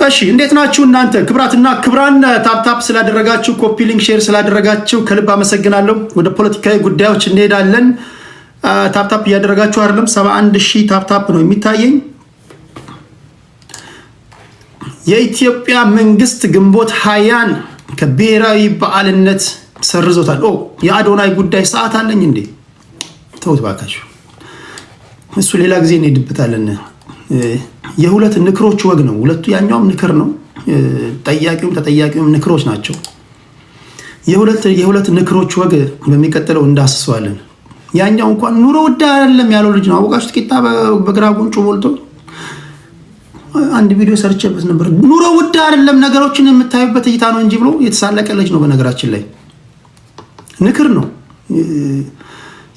እሺ እንዴት ናችሁ እናንተ ክብራትና ክብራን? ታፕታፕ ስላደረጋችሁ ኮፒ ሊንክ ሼር ስላደረጋችሁ ከልብ አመሰግናለሁ። ወደ ፖለቲካዊ ጉዳዮች እንሄዳለን። ታፕታፕ እያደረጋችሁ አይደለም? 71000 ታፕታፕ ነው የሚታየኝ። የኢትዮጵያ መንግስት ግንቦት 20ን ከብሔራዊ በዓልነት ሰርዞታል። የአዶናይ ጉዳይ ሰዓት አለኝ እንዴ? ተውት ባካችሁ፣ እሱ ሌላ ጊዜ እንሄድበታለን። የሁለት ንክሮች ወግ ነው። ሁለቱ ያኛውም ንክር ነው፣ ጠያቂውም ተጠያቂውም ንክሮች ናቸው። የሁለት ንክሮች ወግ በሚቀጥለው እንዳስሰዋለን። ያኛው እንኳን ኑሮ ውድ አይደለም ያለው ልጅ ነው። አወቃችሁት? ቂጣ በግራ ጉንጩ ሞልቶ አንድ ቪዲዮ ሰርቼበት ነበር። ኑሮ ውድ አይደለም ነገሮችን የምታዩበት እይታ ነው እንጂ ብሎ የተሳለቀ ልጅ ነው። በነገራችን ላይ ንክር ነው።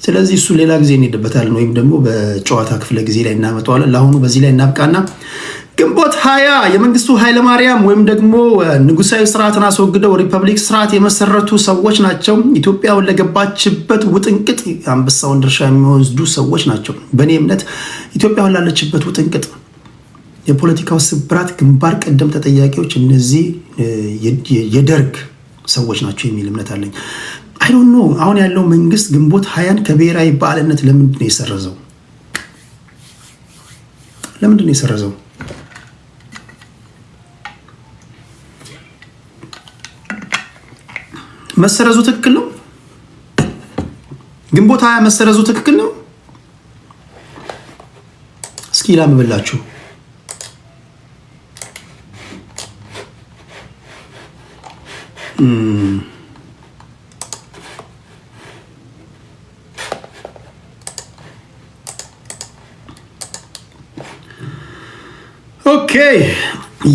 ስለዚህ እሱ ሌላ ጊዜ እንሄድበታለን፣ ወይም ደግሞ በጨዋታ ክፍለ ጊዜ ላይ እናመጣዋለን። ለአሁኑ በዚህ ላይ እናብቃና ግንቦት 20 የመንግስቱ ኃይለማርያም ወይም ደግሞ ንጉሳዊ ስርዓትን አስወግደው ሪፐብሊክ ስርዓት የመሰረቱ ሰዎች ናቸው። ኢትዮጵያ ለገባችበት ውጥንቅጥ አንበሳውን ድርሻ የሚወስዱ ሰዎች ናቸው። በእኔ እምነት ኢትዮጵያ ላለችበት ውጥንቅጥ የፖለቲካው ስብራት ግንባር ቀደም ተጠያቂዎች እነዚህ የደርግ ሰዎች ናቸው የሚል እምነት አለኝ። አይ ዶንት ኖ አሁን ያለው መንግስት ግንቦት 20ን ከብሔራዊ በዓልነት ለምንድን ነው የሰረዘው? ለምንድን ነው የሰረዘው? መሰረዙ ትክክል ነው? ግንቦት 20 መሰረዙ ትክክል ነው? እስኪ ላምብላችሁ። ኦኬ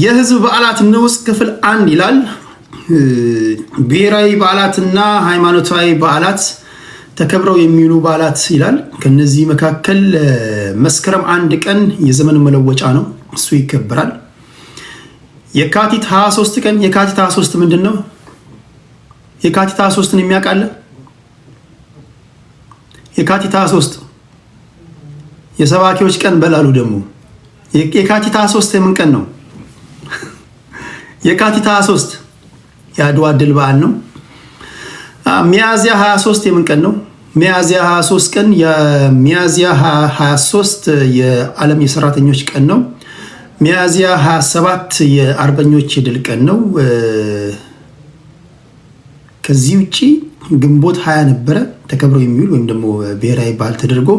የህዝብ በዓላት ንዑስ ክፍል 1 ይላል። ብሔራዊ በዓላትና ሃይማኖታዊ በዓላት ተከብረው የሚውሉ በዓላት ይላል። ከነዚህ መካከል መስከረም 1 ቀን የዘመን መለወጫ ነው፣ እሱ ይከበራል። የካቲት 23 ቀን የካቲት 23 ምንድን ነው? የካቲት 23ን የሚያውቃለ? የካቲት 23 የሰባኪዎች ቀን በላሉ ደግሞ የካቲት 23 የምን ቀን ነው? የካቲት 23 የአድዋ ድል በዓል ነው። ሚያዝያ 23 የምን ቀን ነው? ሚያዝያ 23 ቀን የሚያዝያ 23 የዓለም የሰራተኞች ቀን ነው። ሚያዝያ 27 የአርበኞች የድል ቀን ነው። ከዚህ ውጪ ግንቦት 20 ነበረ ተከብሮ የሚውል ወይም ደግሞ ብሔራዊ በዓል ተደርጎ።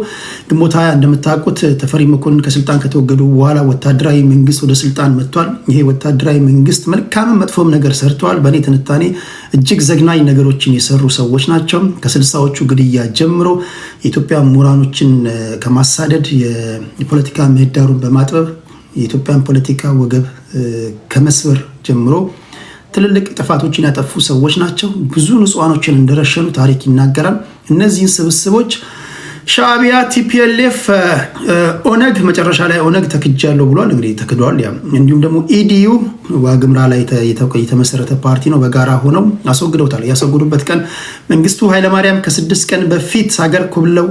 ግንቦት 20 እንደምታውቁት ተፈሪ መኮንን ከስልጣን ከተወገዱ በኋላ ወታደራዊ መንግስት ወደ ስልጣን መጥቷል። ይሄ ወታደራዊ መንግስት መልካምም መጥፎም ነገር ሰርተዋል። በእኔ ትንታኔ እጅግ ዘግናኝ ነገሮችን የሰሩ ሰዎች ናቸው። ከ60ዎቹ ግድያ ጀምሮ የኢትዮጵያ ምሁራኖችን ከማሳደድ የፖለቲካ ምህዳሩን በማጥበብ የኢትዮጵያን ፖለቲካ ወገብ ከመስበር ጀምሮ ትልልቅ ጥፋቶችን ያጠፉ ሰዎች ናቸው። ብዙ ንጹሃኖችን እንደረሸኑ ታሪክ ይናገራል። እነዚህን ስብስቦች ሻዕቢያ፣ ቲፒኤልኤፍ፣ ኦነግ መጨረሻ ላይ ኦነግ ተክጃለሁ ብሏል። እንግዲህ ተክዷል። እንዲሁም ደግሞ ኢዲዩ ዋግምራ ላይ የተመሰረተ ፓርቲ ነው። በጋራ ሆነው አስወግደውታል። ያስወግዱበት ቀን መንግስቱ ኃይለማርያም ከ6 ቀን በፊት ሀገር ኩብለው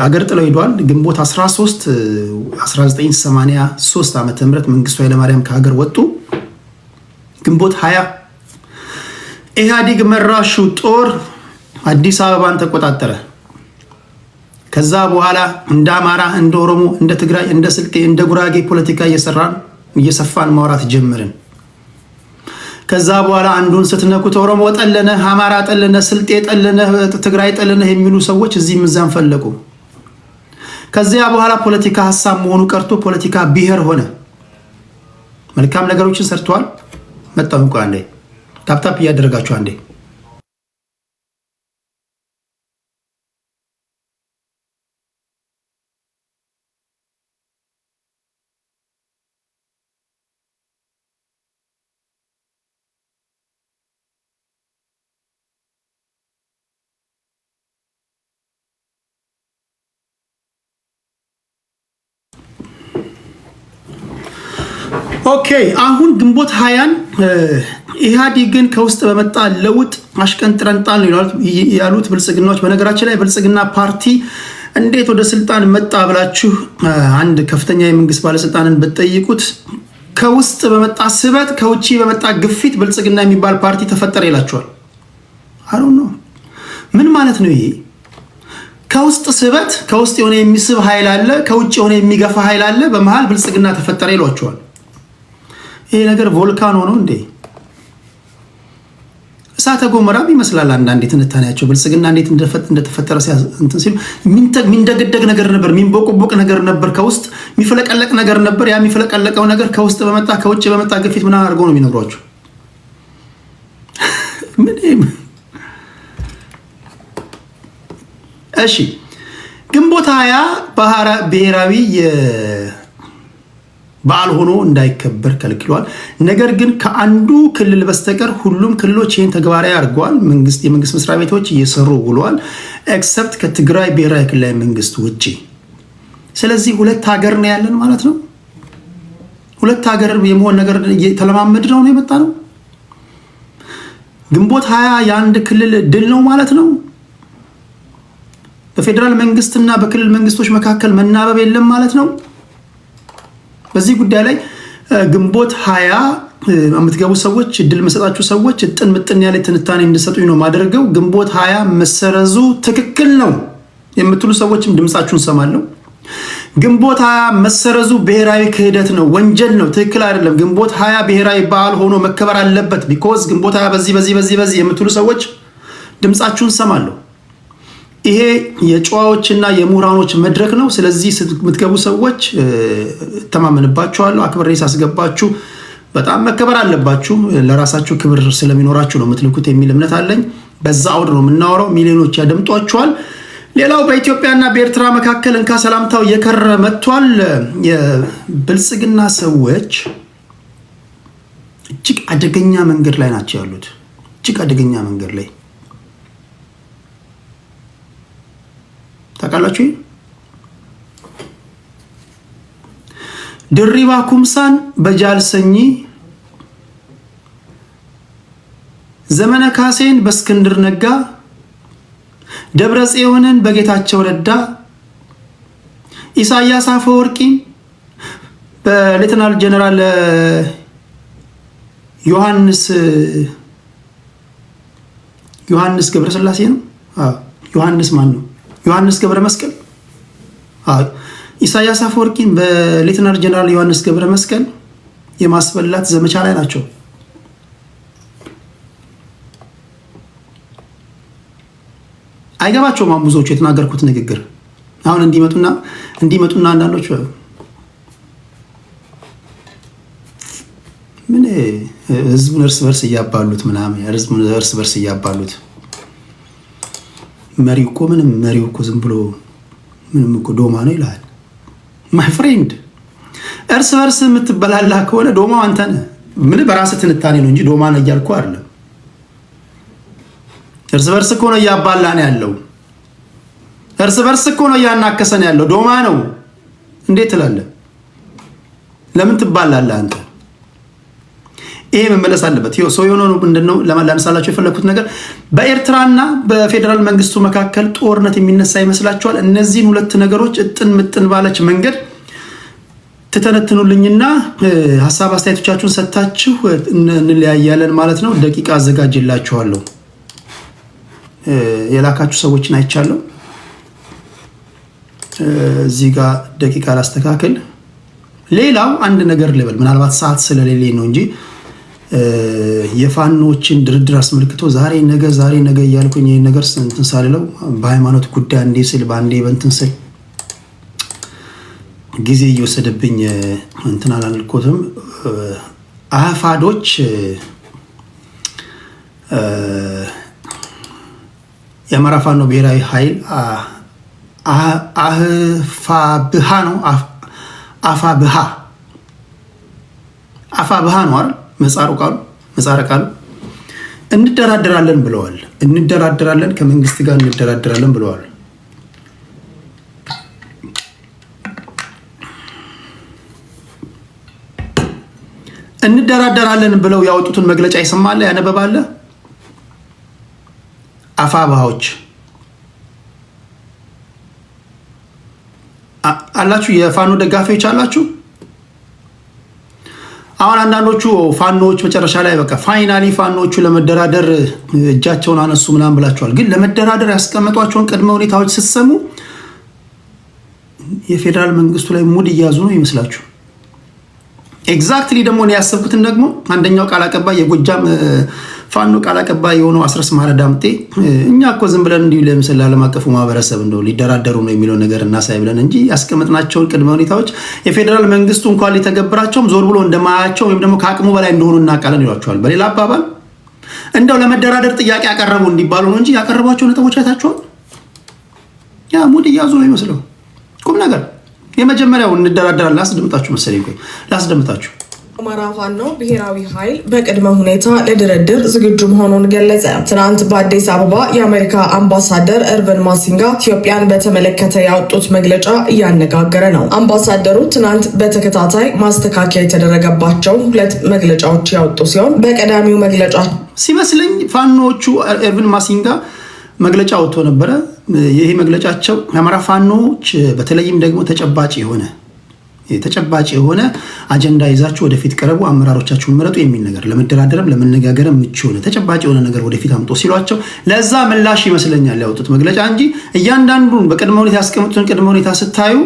አገር ጥለው ሄደዋል። ግንቦት 13 1983 ዓ.ም መንግስቱ ኃይለማርያም ከሀገር ወጡ። ግንቦት 20 ኢህአዴግ መራሹ ጦር አዲስ አበባን ተቆጣጠረ። ከዛ በኋላ እንደ አማራ፣ እንደ ኦሮሞ፣ እንደ ትግራይ፣ እንደ ስልጤ፣ እንደ ጉራጌ ፖለቲካ እየሰፋን ማውራት ጀመርን። ከዛ በኋላ አንዱን ስትነኩት ኦሮሞ ጠለነህ፣ አማራ ጠለነህ፣ ስልጤ ጠለነህ፣ ትግራይ ጠለነህ የሚሉ ሰዎች እዚህም እዛም ፈለቁ። ከዚያ በኋላ ፖለቲካ ሀሳብ መሆኑ ቀርቶ ፖለቲካ ብሔር ሆነ። መልካም ነገሮችን ሰርተዋል። መጣሁ እንኳን አንዴ ታፕታፕ እያደረጋችሁ አንዴ ኦኬ። አሁን ግንቦት 20ን ኢህአዴግን ከውስጥ በመጣ ለውጥ አሽቀንጥረን ጣል ያሉት ብልጽግናዎች። በነገራችን ላይ ብልጽግና ፓርቲ እንዴት ወደ ስልጣን መጣ ብላችሁ አንድ ከፍተኛ የመንግስት ባለስልጣንን ብትጠይቁት ከውስጥ በመጣ ስበት ከውጪ በመጣ ግፊት ብልጽግና የሚባል ፓርቲ ተፈጠረ ይላቸዋል። አሮ ነው ምን ማለት ነው ይሄ? ከውስጥ ስበት ከውስጥ የሆነ የሚስብ ኃይል አለ፣ ከውጭ የሆነ የሚገፋ ኃይል አለ፣ በመሃል ብልጽግና ተፈጠረ ይሏቸዋል። ይሄ ነገር ቮልካኖ ነው እንዴ? እሳተ ገሞራም ይመስላል አንዳንዴ ትንታኔያቸው። ብልጽግና እንዴት እንደተፈጠረ እንትን ሲሉ የሚንደገደግ ነገር ነበር፣ የሚንቦቆቦቅ ነገር ነበር፣ ከውስጥ የሚፈለቀለቅ ነገር ነበር። ያ የሚፈለቀለቀው ነገር ከውስጥ በመጣ ከውጭ በመጣ ግፊት ምናምን አድርገው ነው የሚነግሯቸው። እሺ ግንቦት 20 ብሔራዊ በዓል ሆኖ እንዳይከበር ከልክሏል። ነገር ግን ከአንዱ ክልል በስተቀር ሁሉም ክልሎች ይህን ተግባራዊ አድርገዋል። የመንግስት መስሪያ ቤቶች እየሰሩ ውለዋል፣ ኤክሰፕት ከትግራይ ብሔራዊ ክልላዊ መንግስት ውጭ። ስለዚህ ሁለት ሀገር ነው ያለን ማለት ነው። ሁለት ሀገር የመሆን ነገር እየተለማመድ ነው የመጣ ነው። ግንቦት 20 የአንድ ክልል ድል ነው ማለት ነው። በፌዴራል መንግስትና በክልል መንግስቶች መካከል መናበብ የለም ማለት ነው። በዚህ ጉዳይ ላይ ግንቦት 20 የምትገቡ ሰዎች እድል መሰጣችሁ ሰዎች እጥን ምጥን ያለ ትንታኔ እንድሰጡኝ ነው ማደርገው። ግንቦት 20 መሰረዙ ትክክል ነው የምትሉ ሰዎችም ድምጻችሁን ሰማለሁ። ግንቦት 20 መሰረዙ ብሔራዊ ክህደት ነው፣ ወንጀል ነው፣ ትክክል አይደለም። ግንቦት 20 ብሔራዊ በዓል ሆኖ መከበር አለበት ቢኮዝ ግንቦት 20 በዚህ የምትሉ ሰዎች ድምጻችሁን ሰማለሁ። ይሄ የጨዋዎችና የምሁራኖች መድረክ ነው። ስለዚህ የምትገቡ ሰዎች ተማመንባችኋለሁ። አክብሬ ሳስገባችሁ በጣም መከበር አለባችሁ። ለራሳችሁ ክብር ስለሚኖራችሁ ነው የምትልኩት የሚል እምነት አለኝ። በዛ አውድ ነው የምናወራው። ሚሊዮኖች ያደምጧችኋል። ሌላው በኢትዮጵያና በኤርትራ መካከል እንካ ሰላምታው እየከረረ መጥቷል። የብልጽግና ሰዎች እጅግ አደገኛ መንገድ ላይ ናቸው ያሉት። እጅግ አደገኛ መንገድ ላይ ታውቃላችሁ። ድሪባ ኩምሳን በጃልሰኝ ዘመነ ካሴን በእስክንድር ነጋ ደብረ ጽዮንን በጌታቸው ረዳ ኢሳያስ አፈወርቂ በሌተናል ጀነራል ዮሐንስ ገብረስላሴ ነው። ዮሐንስ ማን ነው? ዮሐንስ ገብረ መስቀል። ኢሳያስ አፈወርቂን በሌተናል ጀነራል ዮሐንስ ገብረ መስቀል የማስበላት ዘመቻ ላይ ናቸው። አይገባቸውም ብዙዎቹ የተናገርኩት ንግግር። አሁን እንዲመጡና አንዳንዶች ምን ህዝቡን እርስ በርስ እያባሉት ምናምን ህዝቡን እርስ በርስ እያባሉት መሪው እኮ ዝም ብሎ ምንም እኮ ዶማ ነው ይላል። ማይ ፍሬንድ እርስ በርስ የምትበላላ ከሆነ ዶማው አንተ ነህ። ምን በራስህ ትንታኔ ነው እንጂ ዶማ ነው እያልኩ አይደለም። እርስ በርስ እኮ ነው እያባላን ያለው። እርስ በርስ እኮ ነው እያናከሰን ያለው። ዶማ ነው እንዴት ትላለህ? ለምን ትባላለህ አንተ? ይሄ መመለስ አለበት። ሰው የሆነ ምንድነው ለማላነሳላችሁ የፈለኩት ነገር በኤርትራና በፌዴራል መንግስቱ መካከል ጦርነት የሚነሳ ይመስላችኋል? እነዚህን ሁለት ነገሮች እጥን ምጥን ባለች መንገድ ትተነትኑልኝና ሀሳብ አስተያየቶቻችሁን ሰጥታችሁ እንለያያለን ማለት ነው። ደቂቃ አዘጋጅላችኋለሁ። የላካችሁ ሰዎችን አይቻለሁ። እዚህ ጋር ደቂቃ ላስተካክል። ሌላው አንድ ነገር ልበል፣ ምናልባት ሰዓት ስለሌለኝ ነው እንጂ የፋኖችን ድርድር አስመልክቶ ዛሬ ነገ እያልኩኝ ይህን ነገር እንትን ሳልለው በሃይማኖት ጉዳይ አንዴ ስል በአንዴ በእንትን ስል ጊዜ እየወሰደብኝ እንትን አላልኩትም። አህፋዶች የአማራ ፋኖ ብሔራዊ ኃይል አፋብሃ ነው አፋብሃ ነው አይደል? መጻረ ቃሉ እንደራደራለን ብለዋል። ከመንግስት ጋር እንደራደራለን ብለዋል። እንደራደራለን ብለው ያወጡትን መግለጫ ይሰማል፣ ያነበባለ አፋብሃዎች አላችሁ፣ የፋኖ ደጋፊዎች አላችሁ። አሁን አንዳንዶቹ ፋኖች መጨረሻ ላይ በቃ ፋይናሊ ፋኖቹ ለመደራደር እጃቸውን አነሱ ምናምን ብላችኋል። ግን ለመደራደር ያስቀመጧቸውን ቅድመ ሁኔታዎች ስትሰሙ የፌዴራል መንግስቱ ላይ ሙድ እያዙ ነው ይመስላችሁ። ኤግዛክትሊ ደግሞ ነው ያሰብኩትን ደግሞ አንደኛው ቃል አቀባይ የጎጃም ፋኖ ቃል አቀባይ የሆነው አስረስ ማረ ዳምጤ እኛ እኮ ዝም ብለን እንዲሁ ለምሳሌ ዓለም አቀፉ ማህበረሰብ እንደው ሊደራደሩ ነው የሚለው ነገር እናሳይ ብለን እንጂ ያስቀመጥናቸውን ቅድመ ሁኔታዎች የፌዴራል መንግስቱ እንኳን ሊተገብራቸውም ዞር ብሎ እንደማያቸው ወይም ደግሞ ከአቅሙ በላይ እንደሆኑ እናውቃለን ይሏቸዋል። በሌላ አባባል እንደው ለመደራደር ጥያቄ ያቀረቡ እንዲባሉ ነው እንጂ ያቀረቧቸው ነጥቦች አይታችኋል። ያ ሙድ እያዙ ነው ይመስለው ቁም ነገር። የመጀመሪያው እንደራደራለን ላስደምጣችሁ መሰለኝ ላስደምጣችሁ። አማራ ፋኖ ብሔራዊ ኃይል በቅድመ ሁኔታ ለድርድር ዝግጁ መሆኑን ገለጸ። ትናንት በአዲስ አበባ የአሜሪካ አምባሳደር ኤርቪን ማሲንጋ ኢትዮጵያን በተመለከተ ያወጡት መግለጫ እያነጋገረ ነው። አምባሳደሩ ትናንት በተከታታይ ማስተካከያ የተደረገባቸው 2 መግለጫዎች ያወጡ ሲሆን በቀዳሚው መግለጫ ሲመስለኝ ፋኖቹ ኤርቪን ማሲንጋ መግለጫ ወጥቶ ነበረ። ይሄ መግለጫቸው የአማራ ፋኖች በተለይም ደግሞ ተጨባጭ የሆነ አጀንዳ ይዛችሁ ወደፊት ቀረቡ፣ አመራሮቻችሁን ምረጡ የሚል ነገር ለመደራደርም ለመነጋገርም ምቹ የሆነ ተጨባጭ የሆነ ነገር ወደፊት አምጦ ሲሏቸው ለዛ ምላሽ ይመስለኛል ያወጡት መግለጫ እንጂ እያንዳንዱን በቅድመ ሁኔታ ያስቀምጡትን ቅድመ ሁኔታ ስታዩ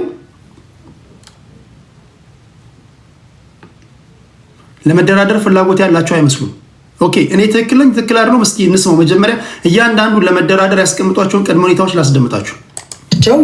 ለመደራደር ፍላጎት ያላቸው አይመስሉም። ኦኬ እኔ ትክክል አይደለም። እስኪ እንስማው። መጀመሪያ እያንዳንዱን ለመደራደር ያስቀምጧቸውን ቅድመ ሁኔታዎች ላስደምጣችሁ።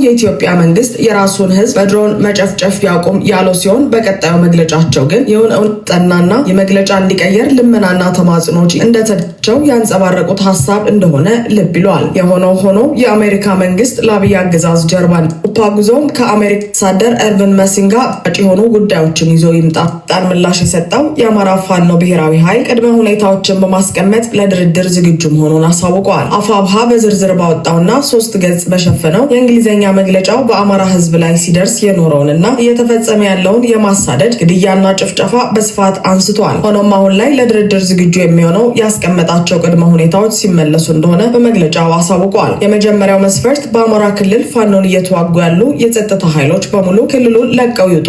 የኢትዮጵያ መንግስት የራሱን ህዝብ በድሮን መጨፍጨፍ ያቁም ያለው ሲሆን በቀጣዩ መግለጫቸው ግን ይሁን ጠናና የመግለጫ እንዲቀየር ልመናና ተማጽኖች እንደተቸው ያንጸባረቁት ሀሳብ እንደሆነ ልብ ይሏል። የሆነው ሆኖ የአሜሪካ መንግስት ለአብይ አገዛዝ ጀርባን ፓጉዞም ከአሜሪካ አምባሳደር ኤርቪን ማሲንጋ ጣጭ የሆኑ ጉዳዮችን ይዞ ይምጣ ጣር ምላሽ የሰጠው የአማራ ፋኖ ብሔራዊ ኃይል ቅድመ ሁኔታዎችን በማስቀመጥ ለድርድር ዝግጁ መሆኑን አሳውቀዋል። አፋብሃ በዝርዝር ባወጣውና 3 ገጽ በሸፈነው የእንግሊዝኛ መግለጫው በአማራ ህዝብ ላይ ሲደርስ የኖረውንና እየተፈጸመ ያለውን የማሳደድ ግድያና ጭፍጨፋ በስፋት አንስቷል። ሆኖም አሁን ላይ ለድርድር ዝግጁ የሚሆነው ያስቀመጣቸው ቅድመ ሁኔታዎች ሲመለሱ እንደሆነ በመግለጫው አሳውቀዋል። የመጀመሪያው መስፈርት በአማራ ክልል ፋኖን እየተዋጉ ያሉ የጸጥታ ኃይሎች በሙሉ ክልሉን ለቀው ይውጡ።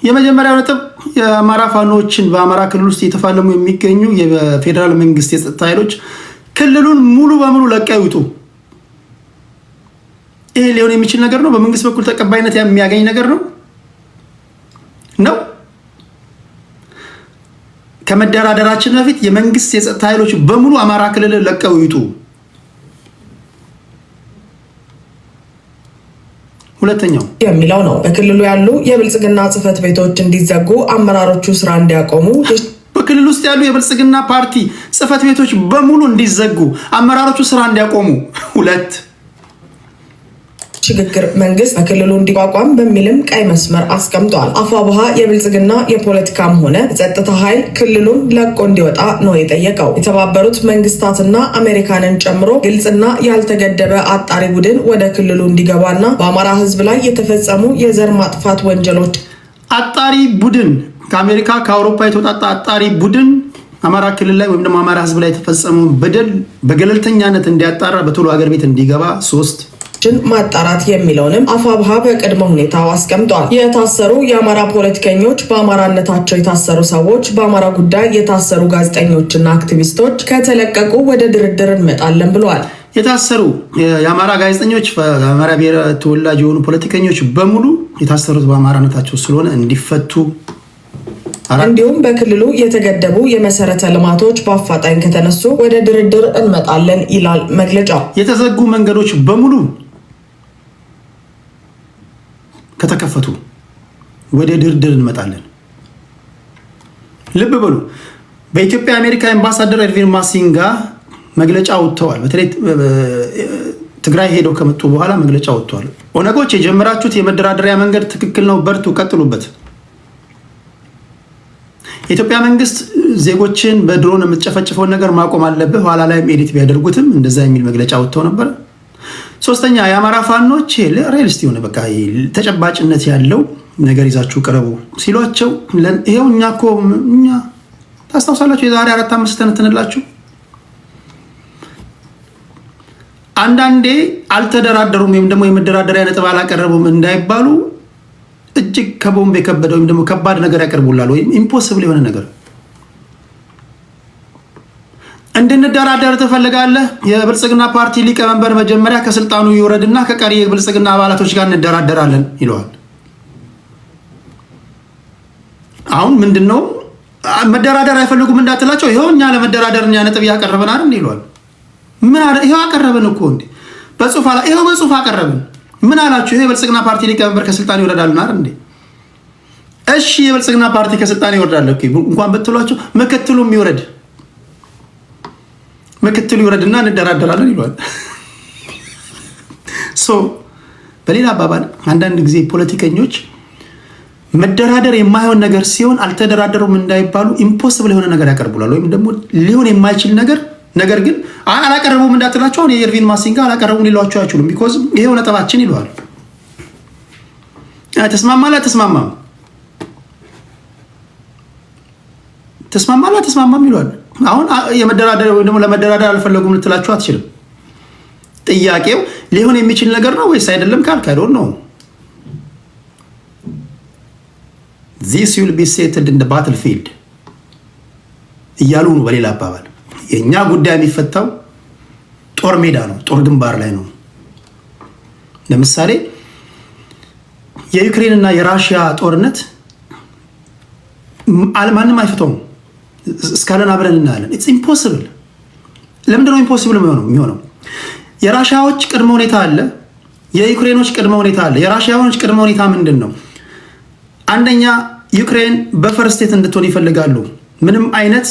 የመጀመሪያው ነጥብ የአማራ ፋኖችን በአማራ ክልል ውስጥ እየተፋለሙ የሚገኙ የፌዴራል መንግስት የጸጥታ ኃይሎች ክልሉን ሙሉ በሙሉ ለቀው ይውጡ። ይሄ ሊሆን የሚችል ነገር ነው። በመንግስት በኩል ተቀባይነት የሚያገኝ ነገር ነው። ከመደራደራችን በፊት የመንግስት የጸጥታ ኃይሎች በሙሉ አማራ ክልል ለቀው ይውጡ። ሁለተኛው የሚለው ነው። በክልሉ ያሉ የብልጽግና ጽህፈት ቤቶች እንዲዘጉ፣ አመራሮቹ ስራ እንዲያቆሙ፣ በክልሉ ውስጥ ያሉ የብልጽግና ፓርቲ ጽህፈት ቤቶች በሙሉ እንዲዘጉ፣ አመራሮቹ ስራ እንዲያቆሙ። 2 ሽግግር መንግስት በክልሉ እንዲቋቋም በሚልም ቀይ መስመር አስቀምጧል። አፋብሃ የብልጽግና የፖለቲካም ሆነ የጸጥታ ኃይል ክልሉን ለቆ እንዲወጣ ነው የጠየቀው። የተባበሩት መንግስታትና አሜሪካንን ጨምሮ ግልጽና ያልተገደበ አጣሪ ቡድን ወደ ክልሉ እንዲገባና በአማራ ህዝብ ላይ የተፈጸሙ የዘር ማጥፋት ወንጀሎች አጣሪ ቡድን ከአሜሪካ ከአውሮፓ የተወጣጣ አጣሪ ቡድን አማራ ክልል ላይ ወይም ደግሞ አማራ ህዝብ ላይ የተፈጸሙ በደል በገለልተኛነት እንዲያጣራ በቶሎ ሀገር ቤት እንዲገባ 3 ማጣራት የሚለውንም አፋብሃ በቅድመ ሁኔታው አስቀምጧል። የታሰሩ የአማራ ፖለቲከኞች፣ በአማራነታቸው የታሰሩ ሰዎች፣ በአማራ ጉዳይ የታሰሩ ጋዜጠኞችና አክቲቪስቶች ከተለቀቁ ወደ ድርድር እንመጣለን ብለዋል። የታሰሩ የአማራ ጋዜጠኞች፣ በአማራ ብሔር ተወላጅ የሆኑ ፖለቲከኞች በሙሉ የታሰሩት በአማራነታቸው ስለሆነ እንዲፈቱ፣ እንዲሁም በክልሉ የተገደቡ የመሰረተ ልማቶች በአፋጣኝ ከተነሱ ወደ ድርድር እንመጣለን ይላል መግለጫው። የተዘጉ መንገዶች በሙሉ ከተከፈቱ ወደ ድርድር እንመጣለን። ልብ በሉ። በኢትዮጵያ አሜሪካ አምባሳደር ኤርቪን ማሲንጋ መግለጫ ወጥተዋል። በተለይ ትግራይ ሄደው ከመጡ በኋላ መግለጫ ወጥተዋል። ኦነጎች የጀመራችሁት የመደራደሪያ መንገድ ትክክል ነው፣ በርቱ፣ ቀጥሉበት። የኢትዮጵያ መንግስት ዜጎችን በድሮን የምትጨፈጭፈውን ነገር ማቆም አለብህ፣ ኋላ ላይም ኤዲት ቢያደርጉትም እንደዛ የሚል መግለጫ ወጥተው ነበር። 3ኛ የአማራ ፋኖች ሪያሊስት የሆነ በቃ ተጨባጭነት ያለው ነገር ይዛችሁ ቅረቡ ሲሏቸው ይሄው እኛ እኮ ታስታውሳላችሁ የዛሬ 4-5 ተነትንላችሁ አንዳንዴ አልተደራደሩም ወይም ደግሞ የመደራደሪያ ነጥብ አላቀረቡም እንዳይባሉ እጅግ ከቦምብ የከበደ ወይም ደግሞ ከባድ ነገር ያቀርቡላል ወይም ኢምፖሲብል የሆነ ነገር እንድንደራደር ትፈልጋለህ? የብልጽግና ፓርቲ ሊቀመንበር መጀመሪያ ከስልጣኑ ይወረድና ከቀሪ የብልጽግና አባላቶች ጋር እንደራደራለን ይለዋል። አሁን ምንድነው መደራደር አይፈልጉም እንዳትላቸው፣ ይኸው እኛ ለመደራደር እኛ ነጥብ ያቀረበን አይደል ይለዋል። ምን አለ? ይኸው አቀረበን እኮ እንዴ በጽሁፍ አላ ይኸው በጽሁፍ አቀረበን። ምን አላችሁ? ይሄ የብልጽግና ፓርቲ ሊቀመንበር ከስልጣን ይወረዳል አይደል እንዴ? እሺ የብልጽግና ፓርቲ ከስልጣን ይወርዳል እኮ እንኳን ብትሏቸው ምክትሉም ይወረድ ምክትሉ ይወረድና እንደራደራለን ይሏል። በሌላ አባባል አንዳንድ ጊዜ ፖለቲከኞች መደራደር የማይሆን ነገር ሲሆን አልተደራደሩም እንዳይባሉ ኢምፖሲብል የሆነ ነገር ያቀርቡላል። ወይም ደግሞ ሊሆን የማይችል ነገር ግን አላቀረቡም እንዳትላቸው አሁን የኤርቪን ማሲንጋ አላቀረቡም ሊሏቸው አይችሉም። ቢኮዝ ይሄው ነጥባችን ይለዋል። ተስማማላ ተስማማም ይለዋል። አሁን የመደራደር ወይ ደግሞ ለመደራደር አልፈለጉም ልትላቸው አትችልም። ጥያቄው ሊሆን የሚችል ነገር ነው ወይስ አይደለም ካልክ I don't know. This will be settled in the battlefield እያሉ ነው። በሌላ አባባል የኛ ጉዳይ የሚፈታው ጦር ሜዳ ነው፣ ጦር ግንባር ላይ ነው። ለምሳሌ የዩክሬን እና የራሽያ ጦርነት ማንም አይፈታውም እስካለን አብረን እናያለን። ኢትስ ኢምፖሲብል። ለምንድን ነው ኢምፖሲብል የሚሆነው? የራሽያዎች ቅድመ ሁኔታ አለ፣ የዩክሬኖች ቅድመ ሁኔታ አለ። የራሽያዎች ቅድመ ሁኔታ ምንድን ነው? አንደኛ ዩክሬን በፈር ስቴት እንድትሆን ይፈልጋሉ። ምንም አይነት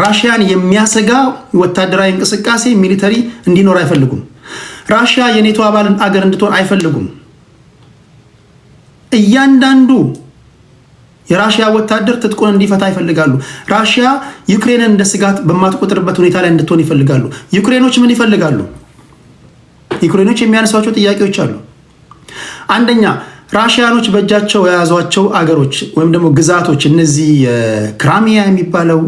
ራሽያን የሚያሰጋ ወታደራዊ እንቅስቃሴ ሚሊተሪ እንዲኖር አይፈልጉም። ራሽያ የኔቶ አባል አገር እንድትሆን አይፈልጉም። እያንዳንዱ የራሽያ ወታደር ትጥቁን እንዲፈታ ይፈልጋሉ። ራሽያ ዩክሬንን እንደ ስጋት በማትቆጥርበት ሁኔታ ላይ እንድትሆን ይፈልጋሉ። ዩክሬኖች ምን ይፈልጋሉ? ዩክሬኖች የሚያነሷቸው ጥያቄዎች አሉ። አንደኛ ራሽያኖች በእጃቸው የያዟቸው አገሮች ወይም ደግሞ ግዛቶች እነዚህ ክራሚያ የሚባለው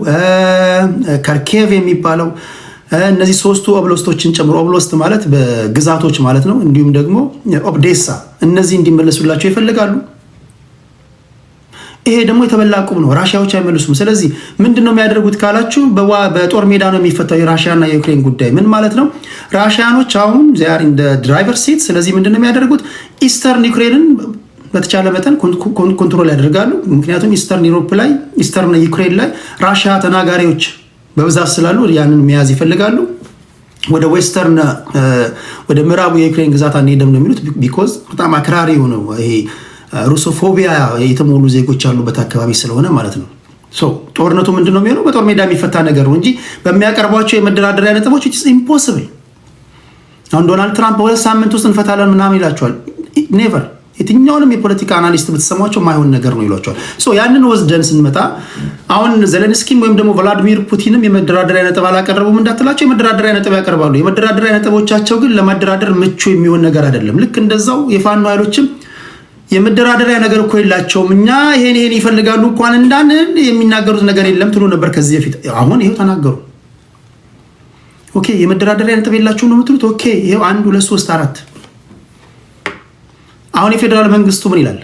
ከርኬቭ የሚባለው እነዚህ ሶስቱ ኦብሎስቶችን ጨምሮ ኦብሎስት ማለት በግዛቶች ማለት ነው። እንዲሁም ደግሞ ኦዴሳ እነዚህ እንዲመለሱላቸው ይፈልጋሉ። ይሄ ደግሞ የተበላ ቁብ ነው። ራሽያዎች አይመልሱም። ስለዚህ ምንድነው የሚያደርጉት ካላችሁ በጦር ሜዳ ነው የሚፈታው የራሽያና የዩክሬን ጉዳይ። ምን ማለት ነው? ራሽያኖች አሁን ዚያር ኢን ድራይቨር ሲት። ስለዚህ ምንድነው የሚያደርጉት? ኢስተርን ዩክሬንን በተቻለ መጠን ኮንትሮል ያደርጋሉ። ምክንያቱም ኢስተርን ዩሮፕ ላይ ኢስተርን ዩክሬን ላይ ራሽያ ተናጋሪዎች በብዛት ስላሉ ያንን መያዝ ይፈልጋሉ። ወደ ዌስተርን ወደ ምዕራቡ የዩክሬን ግዛት አንሄድም ነው የሚሉት። ቢኮዝ በጣም አክራሪ ሆነው ይሄ ሩሶፎቢያ የተሞሉ ዜጎች ያሉበት አካባቢ ስለሆነ ማለት ነው። ጦርነቱ ምንድነው የሚሆነው? በጦር ሜዳ የሚፈታ ነገር ነው እንጂ በሚያቀርቧቸው የመደራደሪያ ነጥቦች ኢትስ ኢምፖሲብል። አሁን ዶናልድ ትራምፕ በሁለት ሳምንት ውስጥ እንፈታለን ምናምን ይላቸዋል። ኔቨር። የትኛውንም የፖለቲካ አናሊስት ብትሰሟቸው ማይሆን ነገር ነው ይሏቸዋል። ያንን ወስደን ስንመጣ አሁን ዘለንስኪም ወይም ደግሞ ቭላዲሚር ፑቲንም የመደራደሪያ ነጥብ አላቀረቡም እንዳትላቸው የመደራደሪያ ነጥብ ያቀርባሉ። የመደራደሪያ ነጥቦቻቸው ግን ለማደራደር ምቹ የሚሆን ነገር አይደለም። ልክ እንደዛው የፋኖ ኃይሎችም የመደራደሪያ ነገር እኮ የላቸውም። እኛ ይሄን ይፈልጋሉ እንኳን እንዳንል የሚናገሩት ነገር የለም ትሉ ነበር ከዚህ በፊት። አሁን ይሄው ተናገሩ። ኦኬ የመደራደሪያ ነጥብ የላቸውም ነው የምትሉት? ኦኬ ይሄው 1 2 3 4። አሁን የፌደራል መንግስቱ ምን ይላል?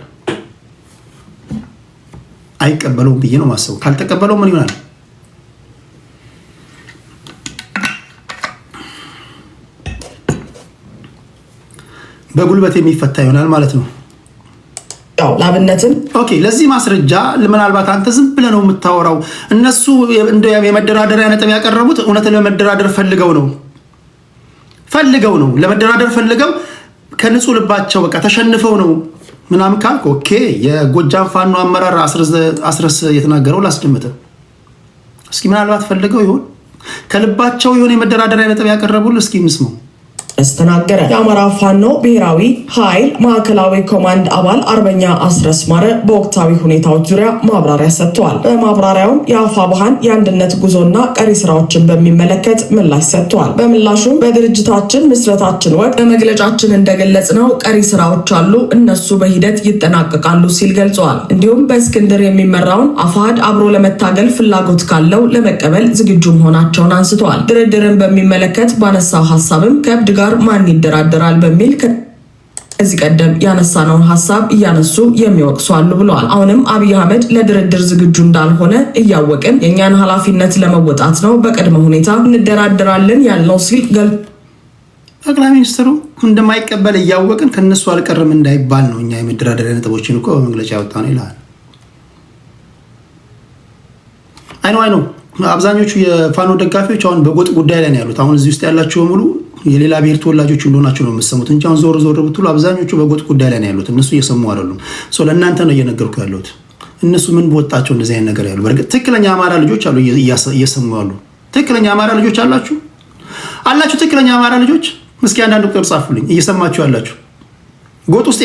አይቀበለውም ብዬ ነው ማሰቡ። ካልተቀበለው ምን ይሆናል? በጉልበት የሚፈታ ይሆናል ማለት ነው። ላብነትም ኦኬ ለዚህ ማስረጃ ምናልባት አንተ ዝም ብለህ ነው የምታወራው። እነሱ የመደራደሪያ ነጥብ ያቀረቡት እውነት ለመደራደር ፈልገው ነው ለመደራደር ፈልገው ከንጹህ ልባቸው በቃ ተሸንፈው ነው ምናምን ካልክ ኦኬ የጎጃም ፋኖ አመራር አስረስ የተናገረው ላስደምጥ እስኪ። ምናልባት ፈልገው ይሆን ከልባቸው ይሆን የመደራደሪያ ነጥብ ያቀረቡት? እስኪ እንስማው። ተናገረ። የአማራ ፋኖ ብሔራዊ ኃይል ማዕከላዊ ኮማንድ አባል አርበኛ አስረስ ማረ በወቅታዊ ሁኔታዎች ዙሪያ ማብራሪያ ሰጥተዋል። በማብራሪያውም የአፋብኃን የአንድነት ጉዞና ቀሪ ስራዎችን በሚመለከት ምላሽ ሰጥተዋል። በምላሹም በድርጅታችን ምስረታችን ወቅት በመግለጫችን እንደገለጽነው ቀሪ ስራዎች አሉ፣ እነሱ በሂደት ይጠናቀቃሉ ሲል ገልጸዋል። እንዲሁም በእስክንድር የሚመራውን አፋሕድ አብሮ ለመታገል ፍላጎት ካለው ለመቀበል ዝግጁ መሆናቸውን አንስተዋል። ድርድርን በሚመለከት ባነሳው ሀሳብም ከእብድ ጋር ማን ይደራደራል በሚል ከዚህ ቀደም ያነሳነውን ሀሳብ እያነሱ የሚወቅሱ አሉ ብለዋል። አሁንም አብይ አህመድ ለድርድር ዝግጁ እንዳልሆነ እያወቅን የእኛን ኃላፊነት ለመወጣት ነው በቅድመ ሁኔታ እንደራደራለን ያልነው ሲል ጠቅላይ ሚኒስትሩ እንደማይቀበል እያወቅን ከነሱ አልቀርም እንዳይባል ነው እኛ የመደራደሪያ ነጥቦችን እኮ በመግለጫ ያወጣ ነው ይላል። አይ ነው አብዛኞቹ የፋኖ ደጋፊዎች አሁን በጎጥ ጉዳይ ላይ ነው ያሉት። አሁን እዚህ ውስጥ ያላቸው በሙሉ የሌላ ብሔር ተወላጆች እንደሆናቸው ነው የምትሰሙት እንጂ አሁን ዞር ብትሉ አብዛኞቹ በጎጥ ጉዳይ ላይ ነው ያሉት። እነሱ እየሰሙ አይደሉም። ለእናንተ ነው እየነገርኩ ያለሁት። እነሱ ምን በወጣቸው እንደዚህ አይነት ነገር ያሉ። በእርግጥ ትክክለኛ አማራ ልጆች አሉ እየሰሙ ያሉ። ትክክለኛ አማራ ልጆች አላችሁ። ትክክለኛ አማራ ልጆች እስኪ አንዳንድ ቁጥር ጻፉልኝ። እየሰማችሁ ያላችሁ ጎጥ ውስጥ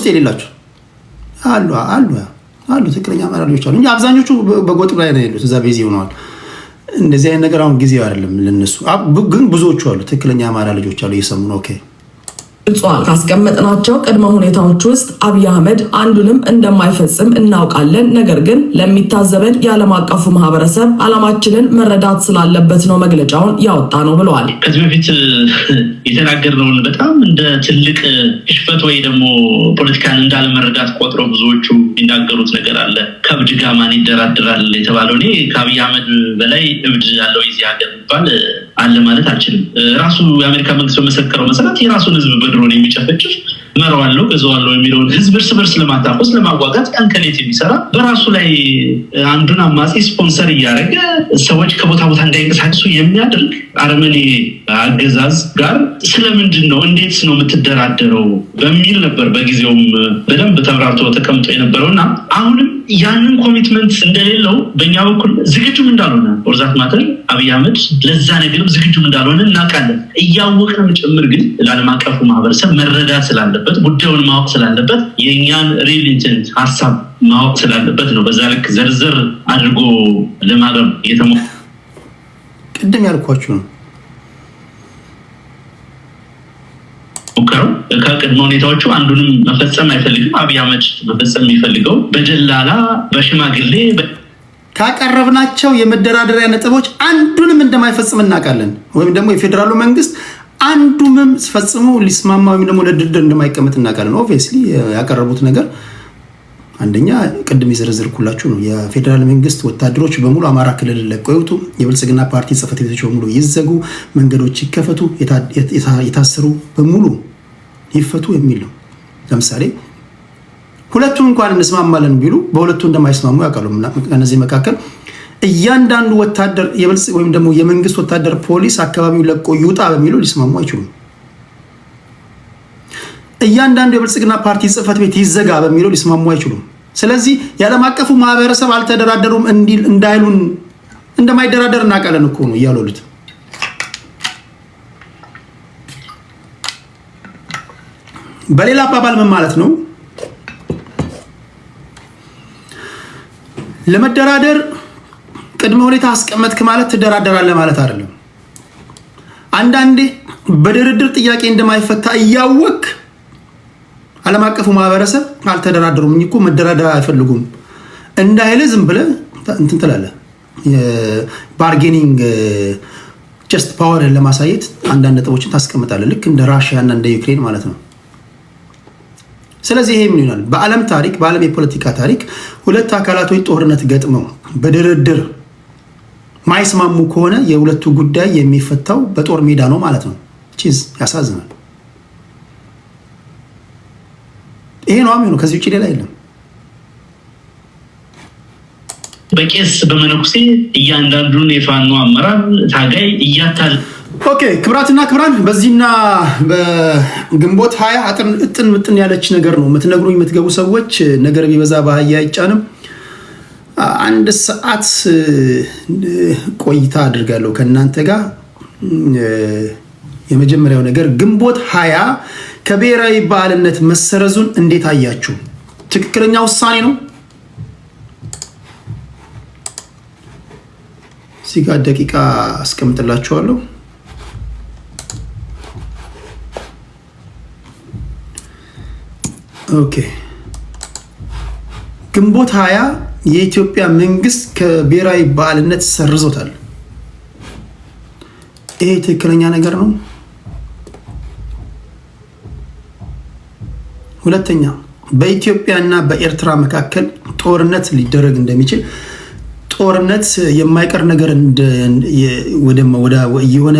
የሌላችሁ አሉ ትክክለኛ አማራ ልጆች አሉ እንጂ አብዛኞቹ በጎጥ ላይ ነው ያሉት። እዛ ቤዚ ሆነዋል። እንደዚህ አይነት ነገር አሁን ጊዜው አይደለም ለነሱ። ግን ብዙዎቹ አሉ ትክክለኛ አማራ ልጆች አሉ እየሰሙ ነው። ኦኬ ጽዋል ካስቀመጥናቸው ቅድመ ሁኔታዎች ውስጥ አብይ አህመድ አንዱንም እንደማይፈጽም እናውቃለን። ነገር ግን ለሚታዘበን የዓለም አቀፉ ማህበረሰብ ዓላማችንን መረዳት ስላለበት ነው መግለጫውን ያወጣ ነው ብለዋል። ከዚህ በፊት የተናገርነውን በጣም እንደ ትልቅ ሽፈት ወይ ደግሞ ፖለቲካን እንዳለመረዳት ቆጥረው ብዙዎቹ የሚናገሩት ነገር አለ። ከእብድ ጋር ማን ይደራደራል የተባለው እኔ ከአብይ አህመድ በላይ እብድ ያለው የዚህ ሀገር የሚባል አለ ማለት አልችልም። ራሱ የአሜሪካ መንግስት በመሰከረው መሰረት የራሱን ህዝብ በድሮን የሚጨፈጭፍ መረዋለው ገዘዋለው የሚለውን ህዝብ እርስ በርስ ለማታቆስ ለማዋጋት ቀን ከሌት የሚሰራ በራሱ ላይ አንዱን አማጺ ስፖንሰር እያደረገ ሰዎች ከቦታ ቦታ እንዳይንቀሳቀሱ የሚያደርግ አረመኔ አገዛዝ ጋር ስለምንድን ነው እንዴት ነው የምትደራደረው በሚል ነበር በጊዜውም በደንብ ተብራርቶ ተቀምጦ የነበረውና አሁንም ያንን ኮሚትመንት እንደሌለው በእኛ በኩል ዝግጁም እንዳልሆነ ወርዛት ማተር አብይ አህመድ ለዛ ነገርም ዝግጁም እንዳልሆነ እናውቃለን። እያወቅንም ጭምር ግን ለዓለም አቀፉ ማህበረሰብ መረዳት ስላለበት ጉዳዩን ማወቅ ስላለበት የእኛን ሪል ኢንቴንት ሀሳብ ማወቅ ስላለበት ነው በዛ ልክ ዘርዘር አድርጎ ለማቅረብ ቅድም ያልኳችሁ ነው ሙከራው። ከቅድመ ሁኔታዎቹ አንዱንም መፈጸም አይፈልግም። አብይ አህመድ መፈጸም የሚፈልገው በጀላላ በሽማግሌ ካቀረብናቸው የመደራደሪያ ነጥቦች አንዱንም እንደማይፈጽም እናውቃለን። ወይም ደግሞ የፌዴራሉ መንግስት አንዱንም ፈጽሞ ሊስማማ ወይም ደግሞ ለድርድር እንደማይቀመጥ እናውቃለን። ኦብቪየስሊ ያቀረቡት ነገር አንደኛ ቅድም የዘረዘርኩላችሁ ነው። የፌዴራል መንግስት ወታደሮች በሙሉ አማራ ክልል ለቀው ይውጡ፣ የብልጽግና ፓርቲ ጽሕፈት ቤቶች በሙሉ ይዘጉ፣ መንገዶች ይከፈቱ፣ የታሰሩ በሙሉ ይፈቱ የሚል ነው። ለምሳሌ ሁለቱም እንኳን እንስማማለን ቢሉ በሁለቱ እንደማይስማሙ ያውቃሉ። ከነዚህ መካከል እያንዳንዱ ወታደር ወይም ደግሞ የመንግስት ወታደር ፖሊስ አካባቢው ለቆ ይውጣ በሚለው ሊስማሙ አይችሉም። እያንዳንዱ የብልጽግና ፓርቲ ጽሕፈት ቤት ይዘጋ በሚለው ሊስማሙ አይችሉም። ስለዚህ የዓለም አቀፉ ማህበረሰብ አልተደራደሩም እንዳይሉን እንደማይደራደር እናውቃለን እኮ ነው እያሉት። በሌላ አባባል ምን ማለት ነው? ለመደራደር ቅድመ ሁኔታ አስቀመጥክ ማለት ትደራደራለህ ማለት አይደለም። አንዳንዴ በድርድር ጥያቄ እንደማይፈታ እያወቅ ዓለም አቀፉ ማህበረሰብ አልተደራደሩም እኮ መደራደር አይፈልጉም እንዳይለ ዝም ብለህ እንትን ትላለህ። ባርጌኒንግ ጀስት ፓወርን ለማሳየት አንዳንድ ነጥቦችን ታስቀምጣለህ፣ ልክ እንደ ራሽያ እና እንደ ዩክሬን ማለት ነው። ስለዚህ ይሄ ምን ይሆናል? በዓለም ታሪክ በዓለም የፖለቲካ ታሪክ ሁለት አካላቶች ጦርነት ገጥመው በድርድር ማይስማሙ ከሆነ የሁለቱ ጉዳይ የሚፈታው በጦር ሜዳ ነው ማለት ነው። ቺዝ ያሳዝናል። ይሄ ነው የሚሆነው። ከዚህ ውጭ ሌላ የለም። በቄስ በመነኩሴ እያንዳንዱን የፋኖ አመራር ታጋይ እያታል። ኦኬ ክብራትና ክብራን፣ በዚህና በግንቦት 20 እጥን ምጥን ያለች ነገር ነው የምትነግሩኝ የምትገቡ ሰዎች። ነገር ቢበዛ ባህያ አይጫንም። አንድ ሰዓት ቆይታ አድርጋለሁ ከእናንተ ጋር። የመጀመሪያው ነገር ግንቦት 20 ከብሔራዊ በዓልነት መሰረዙን እንዴት አያችሁ? ትክክለኛ ውሳኔ ነው? እዚህ ጋር ደቂቃ አስቀምጥላችኋለሁ። ኦኬ ግንቦት 20 የኢትዮጵያ መንግስት ከብሔራዊ በዓልነት ሰርዞታል። ይሄ ትክክለኛ ነገር ነው? ሁለተኛ በኢትዮጵያና በኤርትራ መካከል ጦርነት ሊደረግ እንደሚችል ጦርነት የማይቀር ነገር የሆነ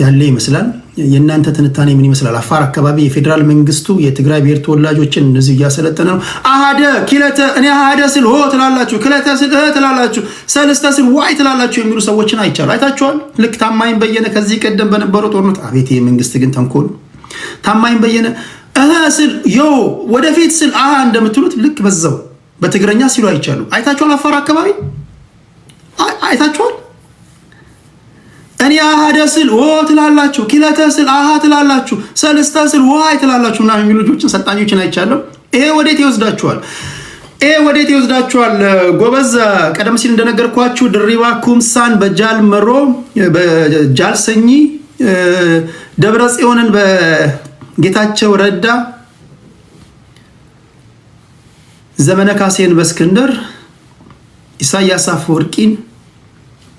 ያለ ይመስላል። የእናንተ ትንታኔ ምን ይመስላል? አፋር አካባቢ የፌዴራል መንግስቱ የትግራይ ብሔር ተወላጆችን እነዚህ እያሰለጠነ ነው። አሃደ ኪለተ እኔ አሃደ ስል ሆ ትላላችሁ፣ ክለተ ስል ትላላችሁ፣ ሰለስተ ስል ዋይ ትላላችሁ የሚሉ ሰዎችን አይቻሉ አይታችኋል። ልክ ታማኝ በየነ ከዚህ ቀደም በነበረው ጦርነት አቤት የመንግስት ግን ተንኮል ታማኝ በየነ ስል ዮ ወደፊት ስል እንደምትሉት ልክ በዛው በትግረኛ ሲሉ አይቻሉ አይታችኋል። አፋር አካባቢ አይታችኋል። እኔ አሃደ ስል ኦ ትላላችሁ፣ ኪለተ ስል ትላላችሁ፣ ሰለስተ ስል ዋይ ትላላችሁ እና የሚሉ ልጆችን ሰልጣኞችን አይቻለሁ። ይሄ ወዴት ይወስዳችኋል? ጎበዝ ቀደም ሲል እንደነገርኳችሁ ድሪባ ኩምሳን በጃል መሮ በጃል ሰኚ ደብረ ጽዮንን በጌታቸው ረዳ ዘመነ ካሴን በእስክንድር ኢሳያስ አፈወርቂን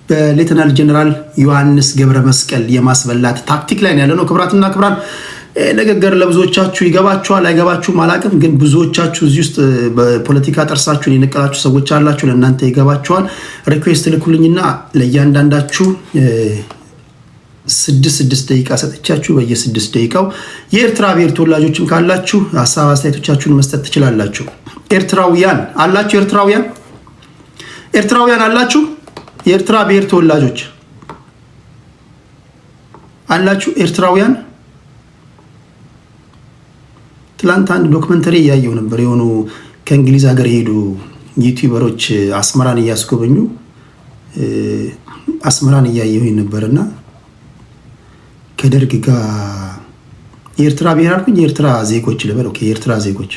በሌተናል ጀነራል ዮሐንስ ገብረ መስቀል የማስበላት ታክቲክ ላይ ያለ ነው። ክብራትና ክብራን ንግግር ለብዙዎቻችሁ ይገባችኋል አይገባችሁም አላውቅም፣ ግን ብዙዎቻችሁ እዚህ ውስጥ በፖለቲካ ጥርሳችሁን የነቀላችሁ ሰዎች አላችሁ። ለእናንተ ይገባችኋል። ሪኩዌስት ልኩልኝና ለእያንዳንዳችሁ 6 ደቂቃ ሰጥቻችሁ በየ6 ደቂቃው የኤርትራ ብሔር ተወላጆችም ካላችሁ ሀሳብ አስተያየቶቻችሁን መስጠት ትችላላችሁ። ኤርትራውያን አላችሁ? ኤርትራውያን አላችሁ? የኤርትራ ብሔር ተወላጆች አላችሁ? ኤርትራውያን ትላንት አንድ ዶክመንተሪ እያየው ነበር። የሆኑ ከእንግሊዝ ሀገር የሄዱ ዩቲዩበሮች አስመራን እያስጎበኙ አስመራን እያየው ነበርና ከደርግ ጋር የኤርትራ ብሔር አልኩኝ፣ የኤርትራ ዜጎች ልበል። ኦኬ የኤርትራ ዜጎች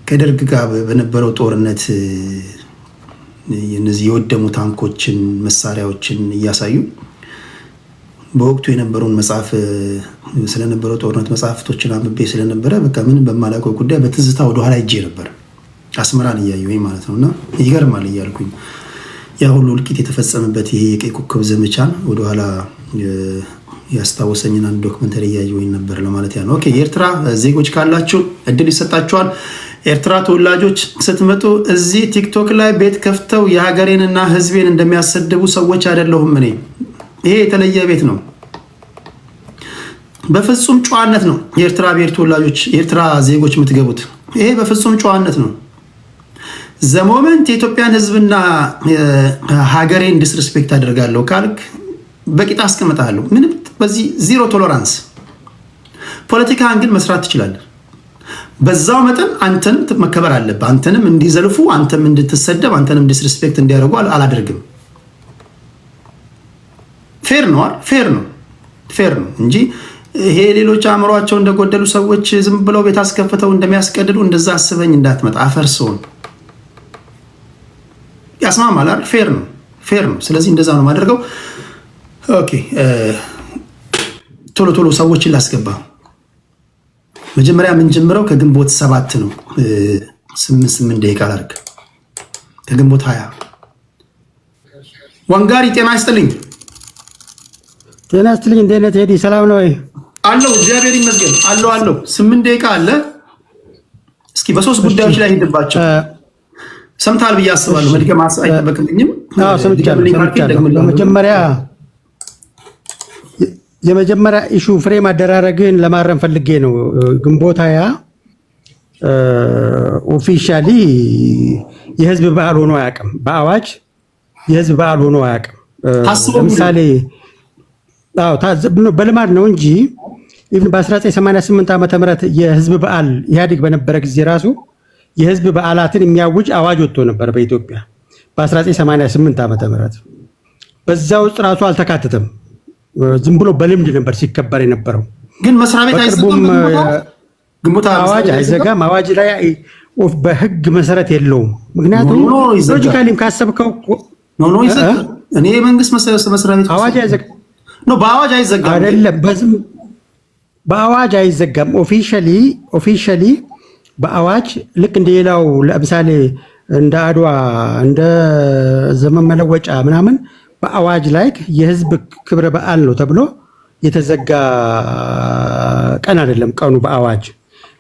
ከደርግ ጋር በነበረው ጦርነት እነዚህ የወደሙ ታንኮችን መሳሪያዎችን እያሳዩ በወቅቱ የነበረውን መጽሐፍ ስለነበረው ጦርነት መጽሐፍቶችን አንብቤ ስለነበረ በቃ ምንም በማላውቀው ጉዳይ በትዝታ ወደኋላ ሄጄ ነበር አስመራን እያየሁኝ ማለት ነው። እና ይገርማል እያልኩኝ ያ ሁሉ እልቂት የተፈጸመበት ይሄ የቀይ ኮከብ ዘመቻን ወደኋላ ያስታወሰኝን አንድ ዶክመንተሪ እያየሁኝ ነበር ለማለት ያ ነው። ኦኬ የኤርትራ ዜጎች ካላችሁ እድል ይሰጣችኋል። ኤርትራ ተወላጆች ስትመጡ እዚህ ቲክቶክ ላይ ቤት ከፍተው የሀገሬንና ሕዝቤን እንደሚያሰድቡ ሰዎች አይደለሁም እኔ። ይሄ የተለየ ቤት ነው። በፍጹም ጨዋነት ነው የኤርትራ ብሔር ተወላጆች የኤርትራ ዜጎች የምትገቡት። ይሄ በፍጹም ጨዋነት ነው። ዘሞመንት የኢትዮጵያን ሕዝብና ሀገሬን ዲስሪስፔክት አደርጋለሁ ካልክ በቂጣ አስቀምጣለሁ። ምንም በዚህ ዚሮ ቶለራንስ። ፖለቲካን ግን መስራት ትችላለህ። በዛው መጠን አንተንም መከበር አለብህ። አንተንም እንዲዘልፉ፣ አንተም እንድትሰደብ፣ አንተንም ዲስሪስፔክት እንዲያደርጉ አላደርግም። ፌር ነው ፌር ነው እንጂ ይሄ ሌሎች አእምሯቸው እንደጎደሉ ሰዎች ዝም ብለው ቤት አስከፍተው እንደሚያስቀድዱ እንደዛ አስበኝ እንዳትመጣ። አፈርሰውን ያስማማል አይደል? ፌር ነው። ስለዚህ እንደዛ ነው የማደርገው። ኦኬ ቶሎ ሰዎችን ላስገባ። መጀመሪያ የምንጀምረው ከግንቦት 7 ነው። 8 ደቂቃ ላድርግ። ከግንቦት 20 ዋንጋሪ ጤና ይስጥልኝ። ጤና ይስጥልኝ። እንዴት ነህ ቴዲ? ሰላም ነው ወይ? አለው እግዚአብሔር ይመስገን። አለው 8 ደቂቃ አለ። እስኪ በሶስት ጉዳዮች ላይ ሄድባቸው። ሰምታል ብዬ አስባለሁ። መድገም አይጠበቅብኝም። ሰምቻለሁ። የመጀመሪያ ኢሹ ፍሬም አደራረግን ለማረም ፈልጌ ነው። ግንቦት 20 ኦፊሻሊ የህዝብ በዓል ሆኖ አያውቅም። በአዋጅ የህዝብ በዓል ሆኖ አያውቅም። ለምሳሌ በልማድ ነው እንጂ በ1988 ዓመተ ምህረት የህዝብ በዓል ኢህአዴግ በነበረ ጊዜ ራሱ የህዝብ በዓላትን የሚያውጅ አዋጅ ወጥቶ ነበር በኢትዮጵያ በ1988 ዓመተ ምህረት። በዛ ውስጥ ራሱ አልተካተተም። ዝም ብሎ በልምድ ነበር ሲከበር የነበረው። ግን መስሪያ ቤት አይዘጋም። አዋጅ አይዘጋም። አዋጅ ላይ በህግ መሰረት የለውም። ምክንያቱም ሎጂካሊም ካሰብከው እኔ የመንግስት መስሪያ ቤት አዋጅ አይዘጋም ነው። በአዋጅ አይዘጋም አይደለም፣ በአዋጅ አይዘጋም። ኦፊሻሊ በአዋጅ ልክ እንደሌላው ለምሳሌ እንደ አድዋ እንደ ዘመን መለወጫ ምናምን በአዋጅ ላይ የህዝብ ክብረ በዓል ነው ተብሎ የተዘጋ ቀን አይደለም ቀኑ በአዋጅ።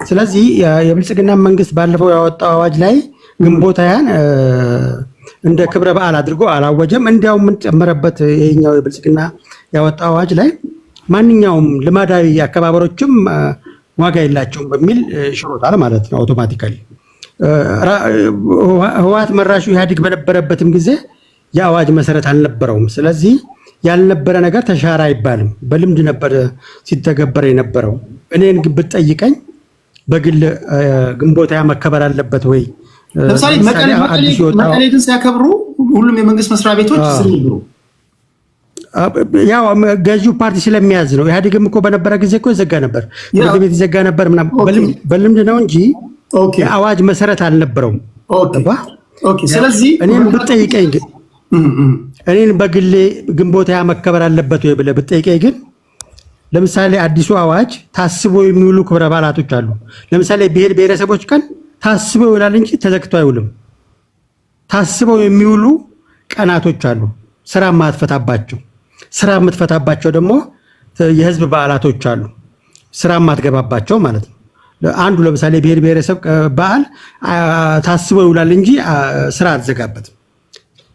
ስለዚህ የብልጽግና መንግስት ባለፈው ያወጣው አዋጅ ላይ ግንቦት ሃያን እንደ ክብረ በዓል አድርጎ አላወጀም። እንዲያውም ምን ጨመረበት? ይሄኛው የብልጽግና ያወጣው አዋጅ ላይ ማንኛውም ልማዳዊ አከባበሮችም ዋጋ የላቸውም በሚል ሽሮታል ማለት ነው። አውቶማቲካሊ ህወሓት መራሹ ኢህአዴግ በነበረበትም ጊዜ የአዋጅ መሰረት አልነበረውም። ስለዚህ ያልነበረ ነገር ተሻረ አይባልም። በልምድ ነበር ሲተገበር የነበረው። እኔን ብትጠይቀኝ በግል ግንቦት ሃያ መከበር አለበት ወይ? ለምሳሌ መቀሌ ግን ሲያከብሩ ሁሉም የመንግስት መስሪያ ቤቶች ስለሚብሩ ያው ገዢው ፓርቲ ስለሚያዝ ነው። ኢህአዴግም እኮ በነበረ ጊዜ እኮ ይዘጋ ነበር፣ ፍርድ ቤት ይዘጋ ነበር ምናምን በልምድ ነው እንጂ የአዋጅ መሰረት አልነበረውም። ስለዚህ እኔን ብትጠይቀኝ ግን እኔን በግሌ ግንቦት ሃያ መከበር አለበት ወይ ብለህ ብትጠይቀኝ ግን ለምሳሌ አዲሱ አዋጅ ታስቦ የሚውሉ ክብረ በዓላቶች አሉ። ለምሳሌ ብሔር ብሔረሰቦች ቀን ታስበው ይውላል እንጂ ተዘግቶ አይውልም። ታስበው የሚውሉ ቀናቶች አሉ፣ ስራ ማትፈታባቸው። ስራ የምትፈታባቸው ደግሞ የህዝብ በዓላቶች አሉ፣ ስራ ማትገባባቸው ማለት ነው። አንዱ ለምሳሌ ብሔር ብሔረሰብ በዓል ታስበው ይውላል እንጂ ስራ አትዘጋበትም።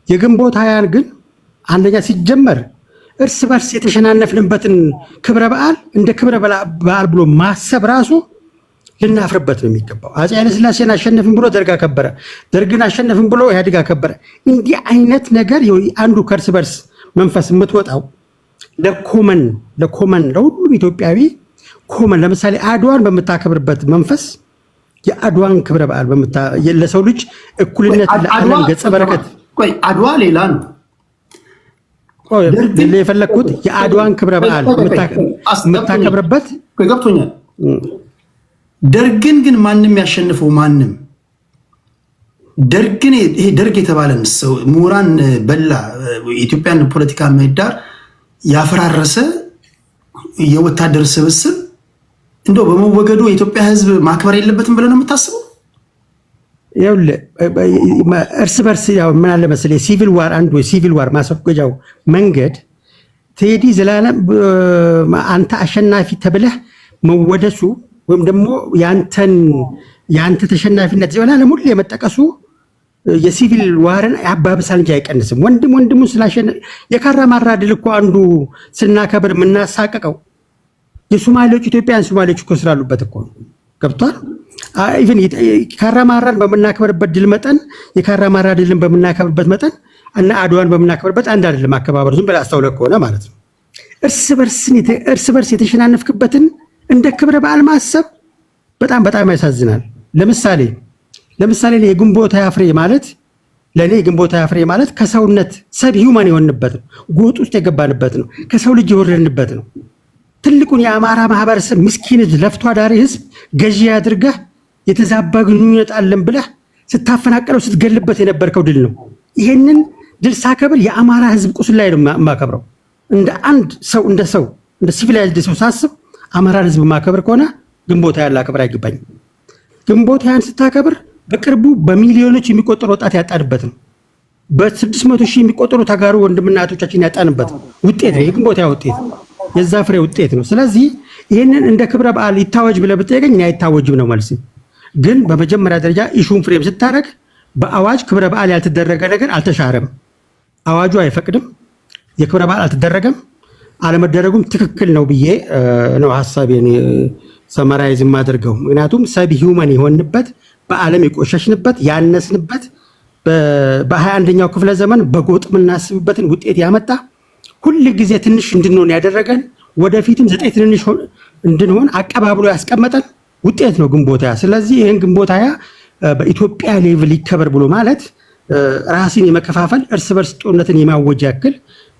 የግንቦት ሃያን ግን አንደኛ ሲጀመር እርስ በርስ የተሸናነፍንበትን ክብረ በዓል እንደ ክብረ በዓል ብሎ ማሰብ ራሱ ልናፍርበት ነው የሚገባው። አፄ ኃይለሥላሴን አሸነፍን ብሎ ደርግ አከበረ፣ ደርግን አሸነፍን ብሎ ኢህአዴግ አከበረ። እንዲህ አይነት ነገር አንዱ ከእርስ በርስ መንፈስ የምትወጣው ለኮመን ለሁሉም ኢትዮጵያዊ ኮመን። ለምሳሌ አድዋን በምታከብርበት መንፈስ የአድዋን ክብረ በዓል ለሰው ልጅ እኩልነት ለዓለም ገጸ በረከት አድዋ ሌላ ነው። የፈለግኩት የአድዋን ክብረ በዓል የምታከብርበት ገብቶኛል። ደርግን ግን ማንም ያሸንፈው ማንም ደርግን ይሄ ደርግ የተባለን ሰው ምሁራን በላ የኢትዮጵያን ፖለቲካ ምህዳር ያፈራረሰ የወታደር ስብስብ እንደው በመወገዱ የኢትዮጵያ ሕዝብ ማክበር የለበትም ብለህ ነው የምታስበው? ይኸውልህ እርስ በርስ ያው ምን አለ መሰለኝ ሲቪል ዋር አንዱ የሲቪል ዋር ማስወገጃው መንገድ ቴዲ ዘላለም አንተ አሸናፊ ተብለህ መወደሱ ወይም ደግሞ ያንተ ተሸናፊነት ዘላለም ሁሉ የመጠቀሱ የሲቪል ዋርን ያባብሳል እንጂ አይቀንስም። ወንድሙ ስላሸነፈ የካራ ማራ ድል እኮ አንዱ ስናከብር የምናሳቀቀው የሶማሌዎች ኢትዮጵያን ሶማሌዎች እኮ ስላሉበት እኮ ገብቷል። ኢቭን ካራ ማራን በምናከብርበት ድል መጠን የካራ ማራ ድልን በምናከብርበት መጠን እና አድዋን በምናከብርበት አንድ አይደለም አከባበሩ። ዝም ብለህ አስተውለህ ከሆነ ማለት ነው። እርስ በርስ የተሸናነፍክበትን እንደ ክብረ በዓል ማሰብ በጣም ያሳዝናል። ለምሳሌ የግንቦት ሃያ ፍሬ ማለት ለእኔ የግንቦት ሃያ ፍሬ ማለት ከሰውነት ሰብ ሂውማን የሆንበት ነው። ጎጥ ውስጥ የገባንበት ነው። ከሰው ልጅ የወረድንበት ነው። ትልቁን የአማራ ማህበረሰብ ምስኪን ህዝብ፣ ለፍቶ አዳሪ ህዝብ ገዢ አድርገህ የተዛባ ግንኙነት አለን ብለህ ስታፈናቀለው ስትገልበት የነበርከው ድል ነው። ይሄንን ድል ሳከብር የአማራ ህዝብ ቁስል ላይ ነው የማከብረው። እንደ አንድ ሰው እንደ ሲቪላይዝድ ሰው ሳስብ አማራን ህዝብ ማከብር ከሆነ ግንቦት ሃያን ላከብር አይገባኝም። ግንቦት ሃያን ስታከብር በቅርቡ በሚሊዮኖች የሚቆጠሩ ወጣት ያጣንበት ነው። በ600 ሺህ የሚቆጠሩ ተጋሩ ወንድምና እህቶቻችን ያጣንበት ውጤት ነው። የግንቦት ሃያ ውጤት የዛ ፍሬ ውጤት ነው። ስለዚህ ይህንን እንደ ክብረ በዓል ይታወጅ ብለህ ብትጠይቀኝ እኔ አይታወጅም ነው መልስ። ግን በመጀመሪያ ደረጃ ኢሹን ፍሬም ስታደርግ በአዋጅ ክብረ በዓል ያልተደረገ ነገር አልተሻረም። አዋጁ አይፈቅድም። የክብረ በዓል አልተደረገም። አለመደረጉም ትክክል ነው ብዬ ነው ሀሳቤን ሰመራይዝ የማደርገው። ምክንያቱም ሰብ ሂውመን የሆንበት በዓለም የቆሸሽንበት ያነስንበት በ21ኛው ክፍለ ዘመን በጎጥ የምናስብበትን ውጤት ያመጣ ሁል ጊዜ ትንሽ እንድንሆን ያደረገን ወደፊትም 9 ትንንሽ እንድንሆን አቀባብሎ ያስቀመጠን ውጤት ነው ግንቦት ሃያ። ስለዚህ ይህን ግንቦት ሃያ በኢትዮጵያ ሌቭል ይከበር ብሎ ማለት ራስን የመከፋፈል እርስ በርስ ጦርነትን የማወጅ ያክል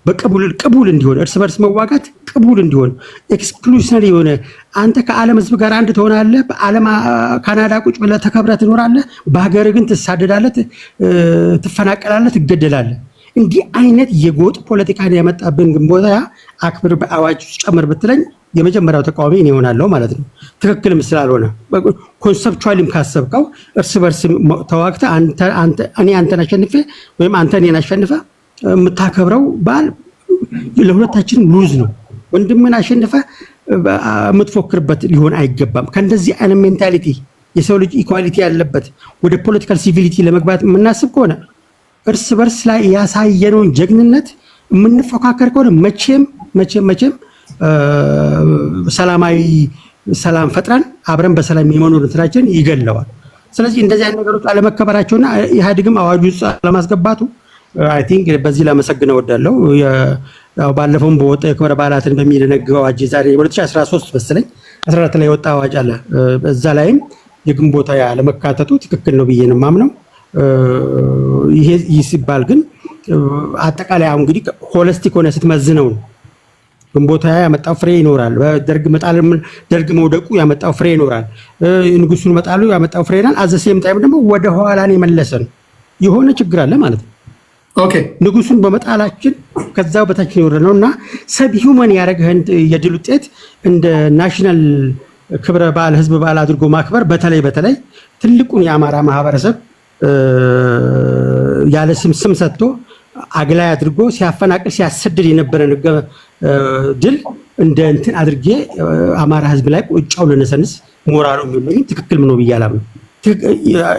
በቅቡል እንዲሆን እርስ በርስ መዋጋት ቅቡል እንዲሆን ኤክስክሉሽነሪ የሆነ አንተ ከዓለም ህዝብ ጋር አንድ ትሆናለህ። በዓለም ካናዳ ቁጭ ብለህ ተከብረህ ትኖራለህ። በሀገር ግን ትሳደዳለህ፣ ትፈናቀላለህ፣ ትገደላለህ። እንዲህ አይነት የጎጥ ፖለቲካን ያመጣብን ግንቦት ሃያ አክብር በአዋጅ ውስጥ ጨምር ብትለኝ የመጀመሪያው ተቃዋሚ እኔ እሆናለሁ ማለት ነው። ትክክልም ስላልሆነ ኮንሰፕቹዋሊም ካሰብከው እርስ በርስ ተዋግተህ እኔ አንተን አሸንፌ ወይም አንተ እኔን አሸንፈ የምታከብረው በዓል ለሁለታችንም ሉዝ ነው። ወንድምን አሸንፈ የምትፎክርበት ሊሆን አይገባም። ከእንደዚህ አይነት ሜንታሊቲ የሰው ልጅ ኢኳሊቲ ያለበት ወደ ፖለቲካል ሲቪሊቲ ለመግባት የምናስብ ከሆነ እርስ በርስ ላይ ያሳየነውን ጀግንነት የምንፎካከር ከሆነ መቼም ሰላማዊ ሰላም ፈጥረን አብረን በሰላም የመኖር እንትናችን ይገለዋል። ስለዚህ እንደዚህ አይነት ነገሮች አለመከበራቸውና ኢህአዴግም አዋጁ ለማስገባቱ አይ ቲንክ በዚህ ላመሰግነው እወዳለሁ። ባለፈውም በወጣ የክብረ በዓላትን በሚደነግገው አዋጅ ዛሬ 2013 መሰለኝ 14 ላይ የወጣ አዋጅ አለ። በዛ ላይም የግንቦት ሃያ አለመካተቱ ትክክል ነው ብዬ ነው የማምነው። ይሄ ሲባል ግን አጠቃላይ አሁን እንግዲህ ሆሊስቲክ ሆነ ስትመዝነው ግንቦት ሃያ ያመጣው ፍሬ ይኖራል። ደርግ መውደቁ ያመጣው ፍሬ ይኖራል። ንጉሱን መጣሉ ያመጣው ፍሬ ይኖራል። አዘ ሴም ታይም ደግሞ ወደ ኋላን የመለሰን የሆነ ችግር አለ ማለት ነው። ኦኬ ንጉሱን በመጣላችን ከዛው በታች ይኖር ነውና ሰብ ሂውመን ያደረገን የድል ውጤት እንደ ናሽናል ክብረ በዓል ህዝብ በዓል አድርጎ ማክበር በተለይ ትልቁን የአማራ ማህበረሰብ ያለ ስም ሰጥቶ አግላይ አድርጎ ሲያፈናቅል ሲያሰድድ የነበረን ድል እንደ እንትን አድርጌ አማራ ህዝብ ላይ ቁጫው ለነሰንስ ሞራሉ የሚሉኝ ትክክል ነው ብዬ አላምንም።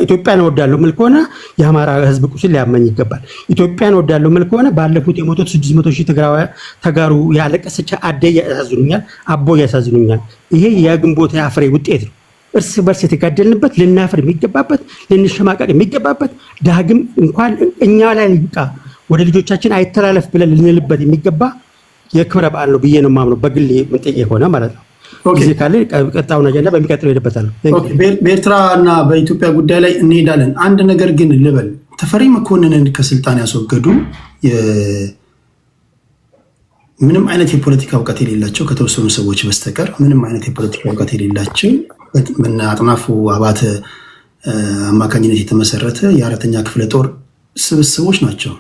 ኢትዮጵያን እወዳለሁ ምል ከሆነ የአማራ ህዝብ ቁስል ሊያመኝ ይገባል። ኢትዮጵያን እወዳለሁ ምል ከሆነ ባለፉት የሞቱት 600,000 ተጋሩ ያለቀሰች አደይ ያሳዝኑኛል፣ አቦ ያሳዝኑኛል። ይሄ የግንቦት ሃያ ፍሬ ውጤት ነው። እርስ በርስ የተጋደልንበት ልናፍር የሚገባበት ልንሸማቀቅ የሚገባበት ዳግም እንኳን እኛ ላይ ይብቃ ወደ ልጆቻችን አይተላለፍ ብለን ልንልበት የሚገባ የክብረ በዓል ነው ብዬ ነው የማምነው። በግሌ ምንጠቅ የሆነ ማለት ነው። ጊዜ ካለ ቀጣውን አጀንዳ በሚቀጥለው ሄደበታለሁ። በኤርትራ እና በኢትዮጵያ ጉዳይ ላይ እንሄዳለን። አንድ ነገር ግን ልበል፣ ተፈሪ መኮንንን ከስልጣን ያስወገዱ ምንም አይነት የፖለቲካ እውቀት የሌላቸው ከተወሰኑ ሰዎች በስተቀር ምንም አይነት የፖለቲካ እውቀት የሌላቸው አጥናፉ አባተ አማካኝነት የተመሰረተ የአራተኛ ክፍለ ጦር ስብስቦች ናቸው።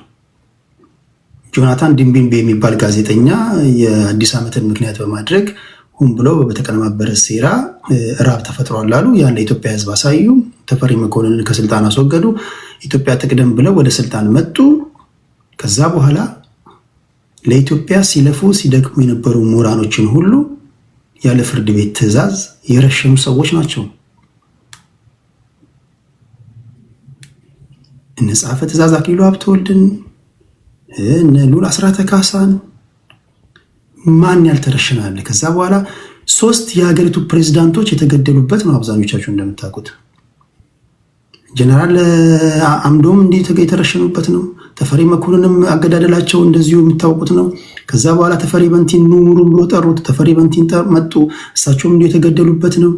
ጆናታን ዲምቢምቤ የሚባል ጋዜጠኛ የአዲስ ዓመትን ምክንያት በማድረግ ሁን ብለው በተቀነባበረ ሴራ ራብ ተፈጥሯል አሉ። ያን ለኢትዮጵያ ሕዝብ አሳዩ። ተፈሪ መኮንንን ከስልጣን አስወገዱ። ኢትዮጵያ ትቅደም ብለው ወደ ስልጣን መጡ። ከዛ በኋላ ለኢትዮጵያ ሲለፉ ሲደክሙ የነበሩ ምሁራኖችን ሁሉ ያለ ፍርድ ቤት ትዕዛዝ የረሸኑ ሰዎች ናቸው። እነ ጸሐፌ ትእዛዝ አክሊሉ ሀብተወልድን እነ ሉል አስራተ ካሳን ማን ያልተረሸናል? ከዛ በኋላ 3 የሀገሪቱ ፕሬዝዳንቶች የተገደሉበት ነው። አብዛኞቻችሁ እንደምታውቁት ጀነራል አምዶም እንዲህ የተረሸኑበት ነው። ተፈሪ መኮንንም አገዳደላቸው እንደዚሁ የሚታወቁት ነው። ከዛ በኋላ ተፈሪ በንቲን ኑሩ ብሎ ጠሩት። ተፈሪ በንቲን መጡ፣ እሳቸውም እንዲሁ የተገደሉበት ነው።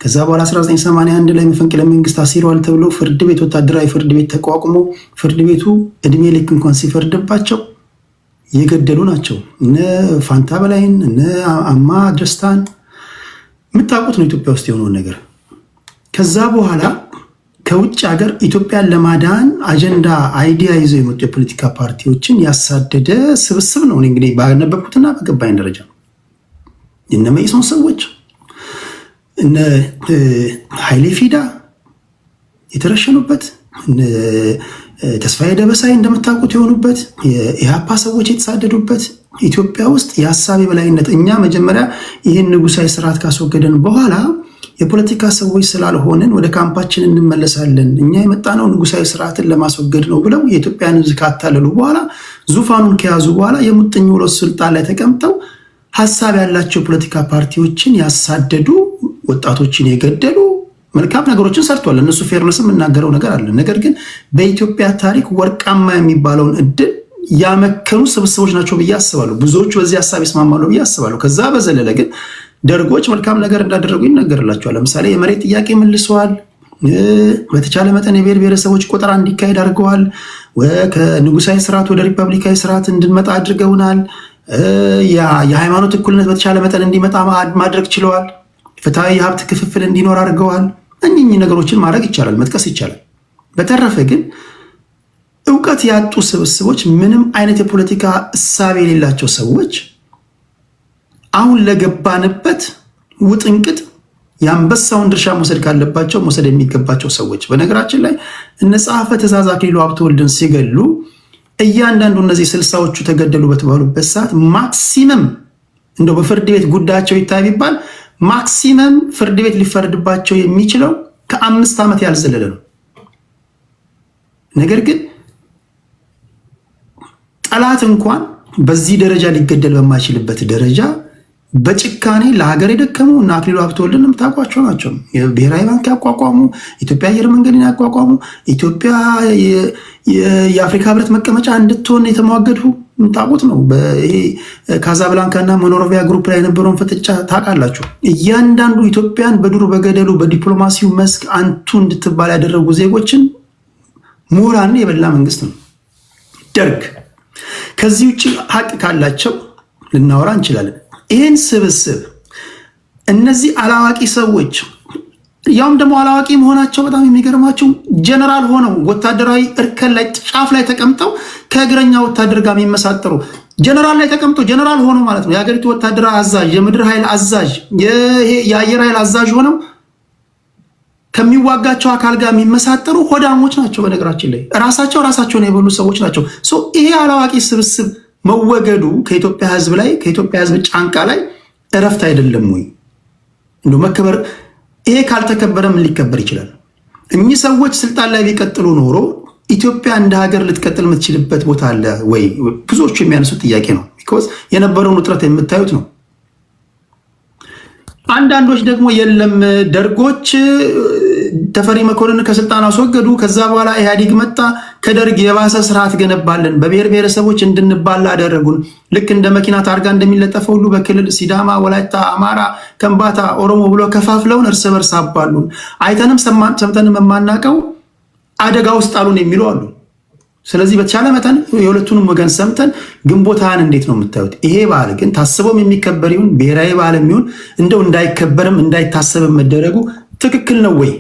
ከዛ በኋላ 1981 ላይ መፈንቅለ መንግስት አሲረዋል ተብሎ ፍርድ ቤት ወታደራዊ ፍርድ ቤት ተቋቁሞ ፍርድ ቤቱ እድሜ ልክ እንኳን ሲፈርድባቸው የገደሉ ናቸው። እነ ፋንታ በላይን እነ አማ ደስታን የምታውቁት ነው ኢትዮጵያ ውስጥ የሆነውን ነገር። ከዛ በኋላ ከውጭ ሀገር ኢትዮጵያን ለማዳን አጀንዳ አይዲያ ይዘው የመጡ የፖለቲካ ፓርቲዎችን ያሳደደ ስብስብ ነው። እንግዲህ ባነበብኩትና በገባኝ ደረጃ እነ መኢሶን ሰዎች እነ ኃይሌ ፊዳ የተረሸኑበት፣ ተስፋዬ ደበሳይ እንደምታውቁት የሆኑበት፣ የኢህአፓ ሰዎች የተሳደዱበት ኢትዮጵያ ውስጥ የሀሳብ የበላይነት እኛ መጀመሪያ ይህን ንጉሳዊ ስርዓት ካስወገደን በኋላ የፖለቲካ ሰዎች ስላልሆንን ወደ ካምፓችን እንመለሳለን፣ እኛ የመጣነው ንጉሳዊ ስርዓትን ለማስወገድ ነው ብለው የኢትዮጵያን ሕዝብ ካታለሉ በኋላ ዙፋኑን ከያዙ በኋላ የሙጥኝ ብሎ ስልጣን ላይ ተቀምጠው ሀሳብ ያላቸው የፖለቲካ ፓርቲዎችን ያሳደዱ፣ ወጣቶችን የገደሉ መልካም ነገሮችን ሰርቷል። እነሱ ፌርነስም የምናገረው ነገር አለ። ነገር ግን በኢትዮጵያ ታሪክ ወርቃማ የሚባለውን እድል ያመከኑ ስብስቦች ናቸው ብዬ አስባለሁ። ብዙዎቹ በዚህ ሀሳብ ይስማማሉ ብዬ አስባለሁ። ከዛ በዘለለ ግን ደርጎች መልካም ነገር እንዳደረጉ ይነገርላቸዋል። ለምሳሌ የመሬት ጥያቄ መልሰዋል። በተቻለ መጠን የብሔር ብሔረሰቦች ቆጠራ እንዲካሄድ አድርገዋል። ከንጉሳዊ ስርዓት ወደ ሪፐብሊካዊ ስርዓት እንድንመጣ አድርገውናል። የሃይማኖት እኩልነት በተቻለ መጠን እንዲመጣ ማድረግ ችለዋል። ፍትሐዊ የሀብት ክፍፍል እንዲኖር አድርገዋል። እኚህ ነገሮችን ማድረግ ይቻላል፣ መጥቀስ ይቻላል። በተረፈ ግን እውቀት ያጡ ስብስቦች፣ ምንም አይነት የፖለቲካ እሳቤ የሌላቸው ሰዎች አሁን ለገባንበት ውጥንቅጥ የአንበሳውን ድርሻ መውሰድ ካለባቸው መውሰድ የሚገባቸው ሰዎች። በነገራችን ላይ እነ ጸሐፌ ትእዛዝ አክሊሉ ሀብተወልድን ሲገሉ እያንዳንዱ እነዚህ 60ዎቹ ተገደሉ በተባሉበት ሰዓት ማክሲመም እንደው በፍርድ ቤት ጉዳያቸው ይታይ ቢባል ማክሲመም ፍርድ ቤት ሊፈርድባቸው የሚችለው ከ5 ዓመት ያልዘለለ ነው። ነገር ግን ጠላት እንኳን በዚህ ደረጃ ሊገደል በማይችልበት ደረጃ በጭካኔ ለሀገር የደከሙ እና አክሊሉ ሀብተወልድን የምታውቋቸው ናቸው። የብሔራዊ ባንክ ያቋቋሙ፣ ኢትዮጵያ አየር መንገድን ያቋቋሙ፣ ኢትዮጵያ የአፍሪካ ህብረት መቀመጫ እንድትሆን የተሟገዱ የምታውቁት ነው። ይሄ ካዛብላንካ እና ሞኖሮቪያ ግሩፕ ላይ የነበረውን ፍጥጫ ታውቃላችሁ። እያንዳንዱ ኢትዮጵያን በዱር በገደሉ በዲፕሎማሲው መስክ አንቱ እንድትባል ያደረጉ ዜጎችን ምሁራንን የበላ መንግስት ነው ደርግ። ከዚህ ውጭ ሀቅ ካላቸው ልናወራ እንችላለን። ይህን ስብስብ እነዚህ አላዋቂ ሰዎች ያውም ደግሞ አላዋቂ መሆናቸው በጣም የሚገርማቸው ጀነራል ሆነው ወታደራዊ እርከን ላይ ጫፍ ላይ ተቀምጠው ከእግረኛ ወታደር ጋር የሚመሳጠሩ ጀነራል ላይ ተቀምጠው ጀነራል ሆነው ማለት ነው የሀገሪቱ ወታደራዊ አዛዥ፣ የምድር ኃይል አዛዥ፣ የአየር ኃይል አዛዥ ሆነው ከሚዋጋቸው አካል ጋር የሚመሳጠሩ ሆዳሞች ናቸው። በነገራችን ላይ ራሳቸውን የበሉ ሰዎች ናቸው። ይሄ አላዋቂ ስብስብ መወገዱ ከኢትዮጵያ ህዝብ ላይ ከኢትዮጵያ ህዝብ ጫንቃ ላይ እረፍት አይደለም ወይ? እንደው መከበር ይሄ ካልተከበረ ምን ሊከበር ይችላል? እኚህ ሰዎች ስልጣን ላይ ቢቀጥሉ ኖሮ ኢትዮጵያ እንደ ሀገር ልትቀጥል የምትችልበት ቦታ አለ ወይ? ብዙዎቹ የሚያነሱት ጥያቄ ነው። ቢኮዝ የነበረውን ውጥረት የምታዩት ነው። አንዳንዶች ደግሞ የለም ደርጎች ተፈሪ መኮንን ከስልጣን አስወገዱ፣ ከዛ በኋላ ኢህአዴግ መጣ፣ ከደርግ የባሰ ስርዓት ገነባለን፣ በብሔር ብሔረሰቦች እንድንባላ አደረጉን፣ ልክ እንደ መኪና ታርጋ እንደሚለጠፈው ሁሉ በክልል ሲዳማ፣ ወላይታ፣ አማራ፣ ከምባታ፣ ኦሮሞ ብሎ ከፋፍለውን እርስ በርስ አባሉን፣ አይተንም ሰምተንም የማናውቀው አደጋ ውስጥ አሉን የሚሉ አሉ። ስለዚህ በተቻለ መጠን የሁለቱንም ወገን ሰምተን ግንቦት ሃያን እንዴት ነው የምታዩት? ይሄ በዓል ግን ታስቦም የሚከበር ይሁን ብሔራዊ በዓል የሚሆን እንደው እንዳይከበርም እንዳይታሰብም መደረጉ ትክክል ነው ወይ?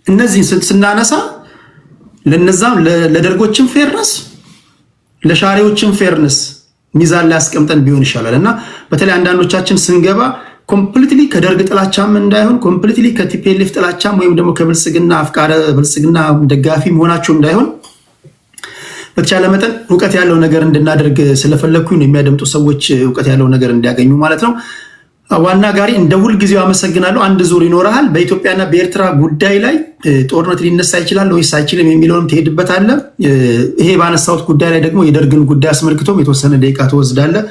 እነዚህን ስናነሳ ለነዛም ለደርጎችም ፌርነስ ለሻሪዎችም ፌርነስ ሚዛን ላይ አስቀምጠን ቢሆን ይሻላል እና በተለይ አንዳንዶቻችን ስንገባ ኮምፕሊትሊ ከደርግ ጥላቻም እንዳይሆን ኮምፕሊትሊ ከቲፒኤልኤፍ ጥላቻም ወይም ደግሞ ከብልጽግና አፍቃረ ብልጽግና ደጋፊ መሆናቸው እንዳይሆን በተቻለ መጠን እውቀት ያለው ነገር እንድናደርግ ስለፈለኩኝ የሚያደምጡ ሰዎች እውቀት ያለው ነገር እንዲያገኙ ማለት ነው። ዋና ጋሪ እንደ ሁል ጊዜው አመሰግናለሁ። አንድ ዙር ይኖርሃል። በኢትዮጵያና በኤርትራ ጉዳይ ላይ ጦርነት ሊነሳ ይችላል ወይስ አይችልም የሚለውንም ትሄድበታለህ። ይሄ ባነሳሁት ጉዳይ ላይ ደግሞ የደርግን ጉዳይ አስመልክቶም የተወሰነ ደቂቃ ትወስዳለህ፣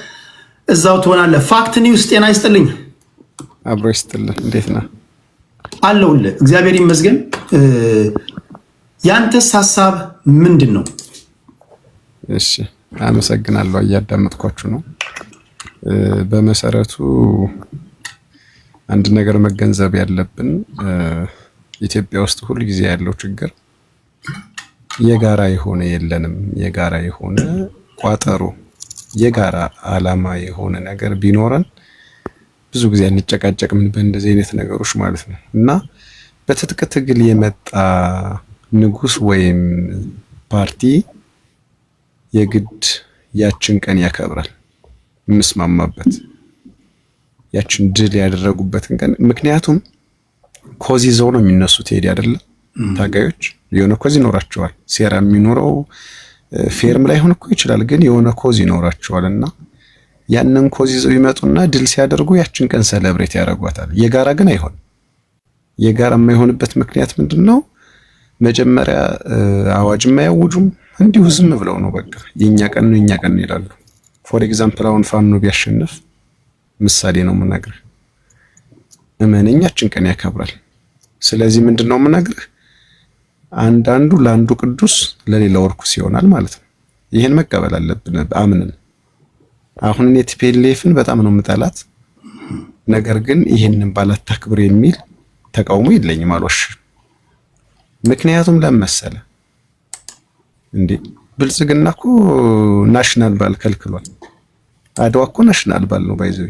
እዛው ትሆናለህ። ፋክት ኒውስ ጤና ይስጥልኝ። አብሮ ይስጥልህ። እንዴት ነህ? አለሁልህ፣ እግዚአብሔር ይመስገን። ያንተስ ሀሳብ ምንድን ነው? እሺ፣ አመሰግናለሁ። እያዳመጥኳችሁ ነው። በመሰረቱ አንድ ነገር መገንዘብ ያለብን ኢትዮጵያ ውስጥ ሁል ጊዜ ያለው ችግር የጋራ የሆነ የለንም። የጋራ የሆነ ቋጠሮ፣ የጋራ አላማ የሆነ ነገር ቢኖረን ብዙ ጊዜ አንጨቃጨቅም በእንደዚህ አይነት ነገሮች ማለት ነው። እና በትጥቅ ትግል የመጣ ንጉስ ወይም ፓርቲ የግድ ያችን ቀን ያከብራል። የምስማማበት ያችን ድል ያደረጉበትን ቀን። ምክንያቱም ኮዝ ይዘው ነው የሚነሱት። ሄዲ አይደለም ታጋዮች የሆነ ኮዝ ይኖራቸዋል። ሴራ የሚኖረው ፌርም ላይ ሆነ እኮ ይችላል፣ ግን የሆነ ኮዝ ይኖራቸዋል እና ያንን ኮዝ ይዘው ይመጡና ድል ሲያደርጉ ያችን ቀን ሰለብሬት ያደርጓታል። የጋራ ግን አይሆንም። የጋራ የማይሆንበት ምክንያት ምንድነው? መጀመሪያ አዋጅ የማያውጁም፣ እንዲሁ ዝም ብለው ነው በቃ የኛ ቀን ነው የኛ ቀን ይላሉ። ፎር ኤግዛምፕል አሁን ፋኖ ቢያሸንፍ ምሳሌ ነው የምነግርህ፣ እመነኛችን ቀን ያከብራል። ስለዚህ ምንድነው የምነግርህ? አንዳንዱ ለአንዱ ቅዱስ ለሌላው ርኩስ ይሆናል ማለት ነው። ይሄን መቀበል አለብን አምነን። አሁን እኔ ቲፒኤልኤፍን በጣም ነው የምጠላት፣ ነገር ግን ይሄንን ባላታክብር የሚል ተቃውሞ የለኝም፣ አልዋሽም። ምክንያቱም ለመሰለ እንዴ ብልጽግና እኮ ናሽናል ባል ከልክሏል። አድዋ እኮ ናሽናል ባል ነው ባይዘው።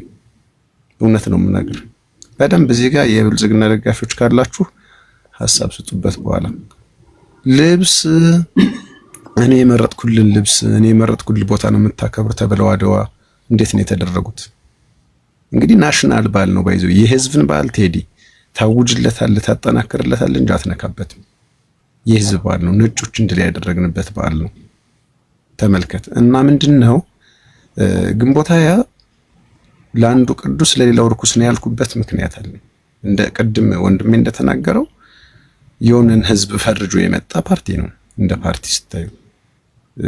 እውነት ነው የምነግርህ። በደንብ እዚህ ጋር የብልጽግና ደጋፊዎች ካላችሁ ሐሳብ ስጡበት። በኋላ ልብስ እኔ የመረጥኩልን ልብስ እኔ የመረጥኩልን ቦታ ነው የምታከብር ተብለው አድዋ እንዴት ነው የተደረጉት? እንግዲህ ናሽናል ባል ነው ባይዘው። የህዝብን ባል ቴዲ ታውጅለታል፣ ታጠናክርለታል እንጂ አትነካበትም። የህዝብ ባል ነው። ነጮች እንድል ያደረግንበት ባል ነው። ተመልከት እና ምንድነው ግንቦት ሃያ ለአንዱ ቅዱስ ለሌላው ርኩስ ነው ያልኩበት ምክንያት አለ። እንደ ቅድም ወንድሜ እንደተናገረው የሆነን ህዝብ ፈርጆ የመጣ ፓርቲ ነው። እንደ ፓርቲ ስታዩ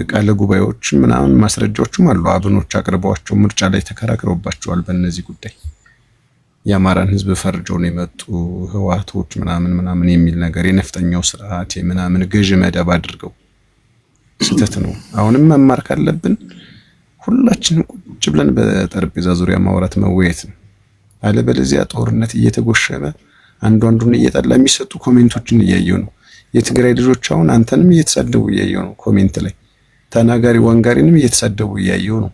ቃለ ጉባኤዎች ምናምን ማስረጃዎችም አሉ። አብኖች አቅርበዋቸው ምርጫ ላይ ተከራክረውባቸዋል። በእነዚህ ጉዳይ የአማራን ህዝብ ፈርጆ ነው የመጡ ህዋቶች ምናምን የሚል ነገር የነፍጠኛው ስርዓት ምናምን ገዥ መደብ አድርገው ስህተት ነው። አሁንም መማር ካለብን ሁላችንም ቁጭ ብለን በጠረጴዛ ዙሪያ ማውራት መወያየት ነው። አለበለዚያ ጦርነት እየተጎሸመ አንዱን እየጠላ የሚሰጡ ኮሜንቶችን እያየሁ ነው። የትግራይ ልጆች አሁን አንተንም እየተሳደቡ እያየሁ ነው። ኮሜንት ላይ ተናጋሪ ወንጋሪንም እየተሳደቡ እያየሁ ነው።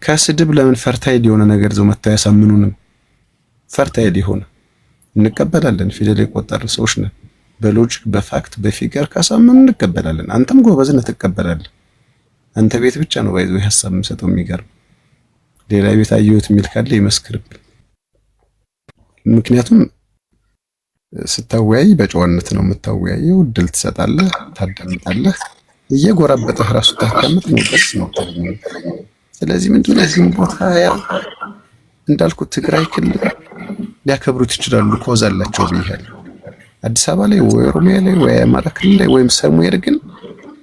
ከስድብ ለምን ፈርታይል የሆነ ነገር ዘው መታያ ሳምኑንም ፈርታይል የሆነ እንቀበላለን። ፊደል የቆጠርን ሰዎች ነን። በሎጂክ በፋክት በፊገር ካሳመኑ እንቀበላለን። አንተም ጎበዝነት ትቀበላለህ። አንተ ቤት ብቻ ነው ባይዞ ሐሳብ የምሰጠው። የሚገርም ሌላ ቤት አየሁት የሚል ካለ ይመስክርብን። ምክንያቱም ስታወያይ በጨዋነት ነው የምታወያየው። እድል ትሰጣለህ፣ ታዳምጣለህ። እየጎራበጠህ ራሱ ታዳምጥ ነው ደስ ነው። ስለዚህ ምንድነው እዚህ ቦታ እንዳልኩት ትግራይ ክልል ሊያከብሩት ይችላሉ፣ ኮዝ አላቸው ብያለሁ። አዲስ አበባ ላይ ወይ ኦሮሚያ ላይ ወይ አማራ ክልል ላይ ወይም ሰሙዌር ግን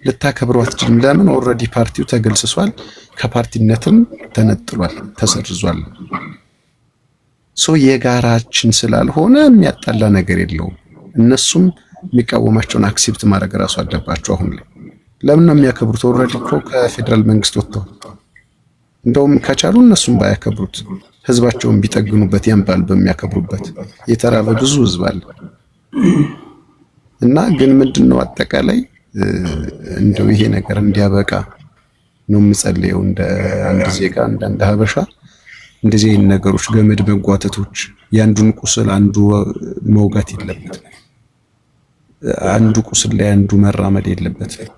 ልታከብሩ አትችልም። ለምን? ኦልሬዲ ፓርቲው ተገልጽሷል፣ ከፓርቲነትም ተነጥሏል፣ ተሰርዟል። የጋራችን ስላልሆነ የሚያጣላ ነገር የለውም። እነሱም የሚቃወማቸውን አክሴፕት ማድረግ ራሱ አለባቸው። አሁን ላይ ለምን ነው የሚያከብሩት? ኦልሬዲ እኮ ከፌደራል መንግስት ወጥተዋል። እንደውም ከቻሉ እነሱም ባያከብሩት ህዝባቸውን ቢጠግኑበት ያን በዓል በሚያከብሩበት። የተራበ ብዙ ህዝብ አለ እና ግን ምንድነው አጠቃላይ እንደው ይሄ ነገር እንዲያበቃ ነው የምጸልየው እንደ አንድ ዜጋ እንደ አንድ ሀበሻ። እንደዚህ አይነት ነገሮች ገመድ መጓተቶች ያንዱን ቁስል አንዱ መውጋት የለበትም። አንዱ ቁስል ላይ አንዱ መራመድ የለበትም።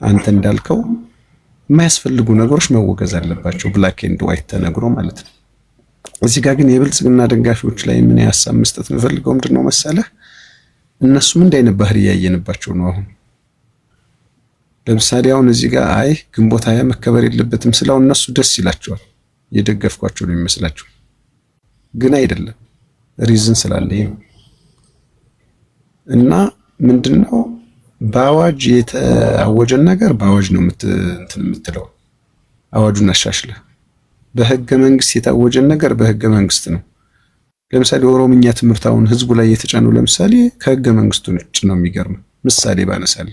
አንተ እንዳልከው የማያስፈልጉ ነገሮች መወገዝ አለባቸው። ብላክ ኤንድ ዋይት ተነግሮ ማለት ነው። እዚህ ጋር ግን የብልጽግና ደጋፊዎች ላይ ምን ሐሳብ መስጠት የምፈልገው ምንድነው መሰለህ? እነሱም እንዳይነት ባህሪ ያየንባቸው ነው። አሁን ለምሳሌ አሁን እዚህ ጋር አይ ግንቦት ሃያ መከበር የለበትም ስላው እነሱ ደስ ይላቸዋል። የደገፍኳቸው ነው የሚመስላቸው፣ ግን አይደለም። ሪዝን ስላለኝ ነው። እና ምንድነው በአዋጅ የተአወጀን ነገር በአዋጅ ነው የምትለው። አዋጁን አሻሽለህ በህገ መንግስት የታወጀን ነገር በህገ መንግስት ነው። ለምሳሌ ኦሮምኛ ትምህርት አሁን ህዝቡ ላይ የተጫነው ለምሳሌ ከህገ መንግስቱ ውጭ ነው። የሚገርም ምሳሌ ባነሳል።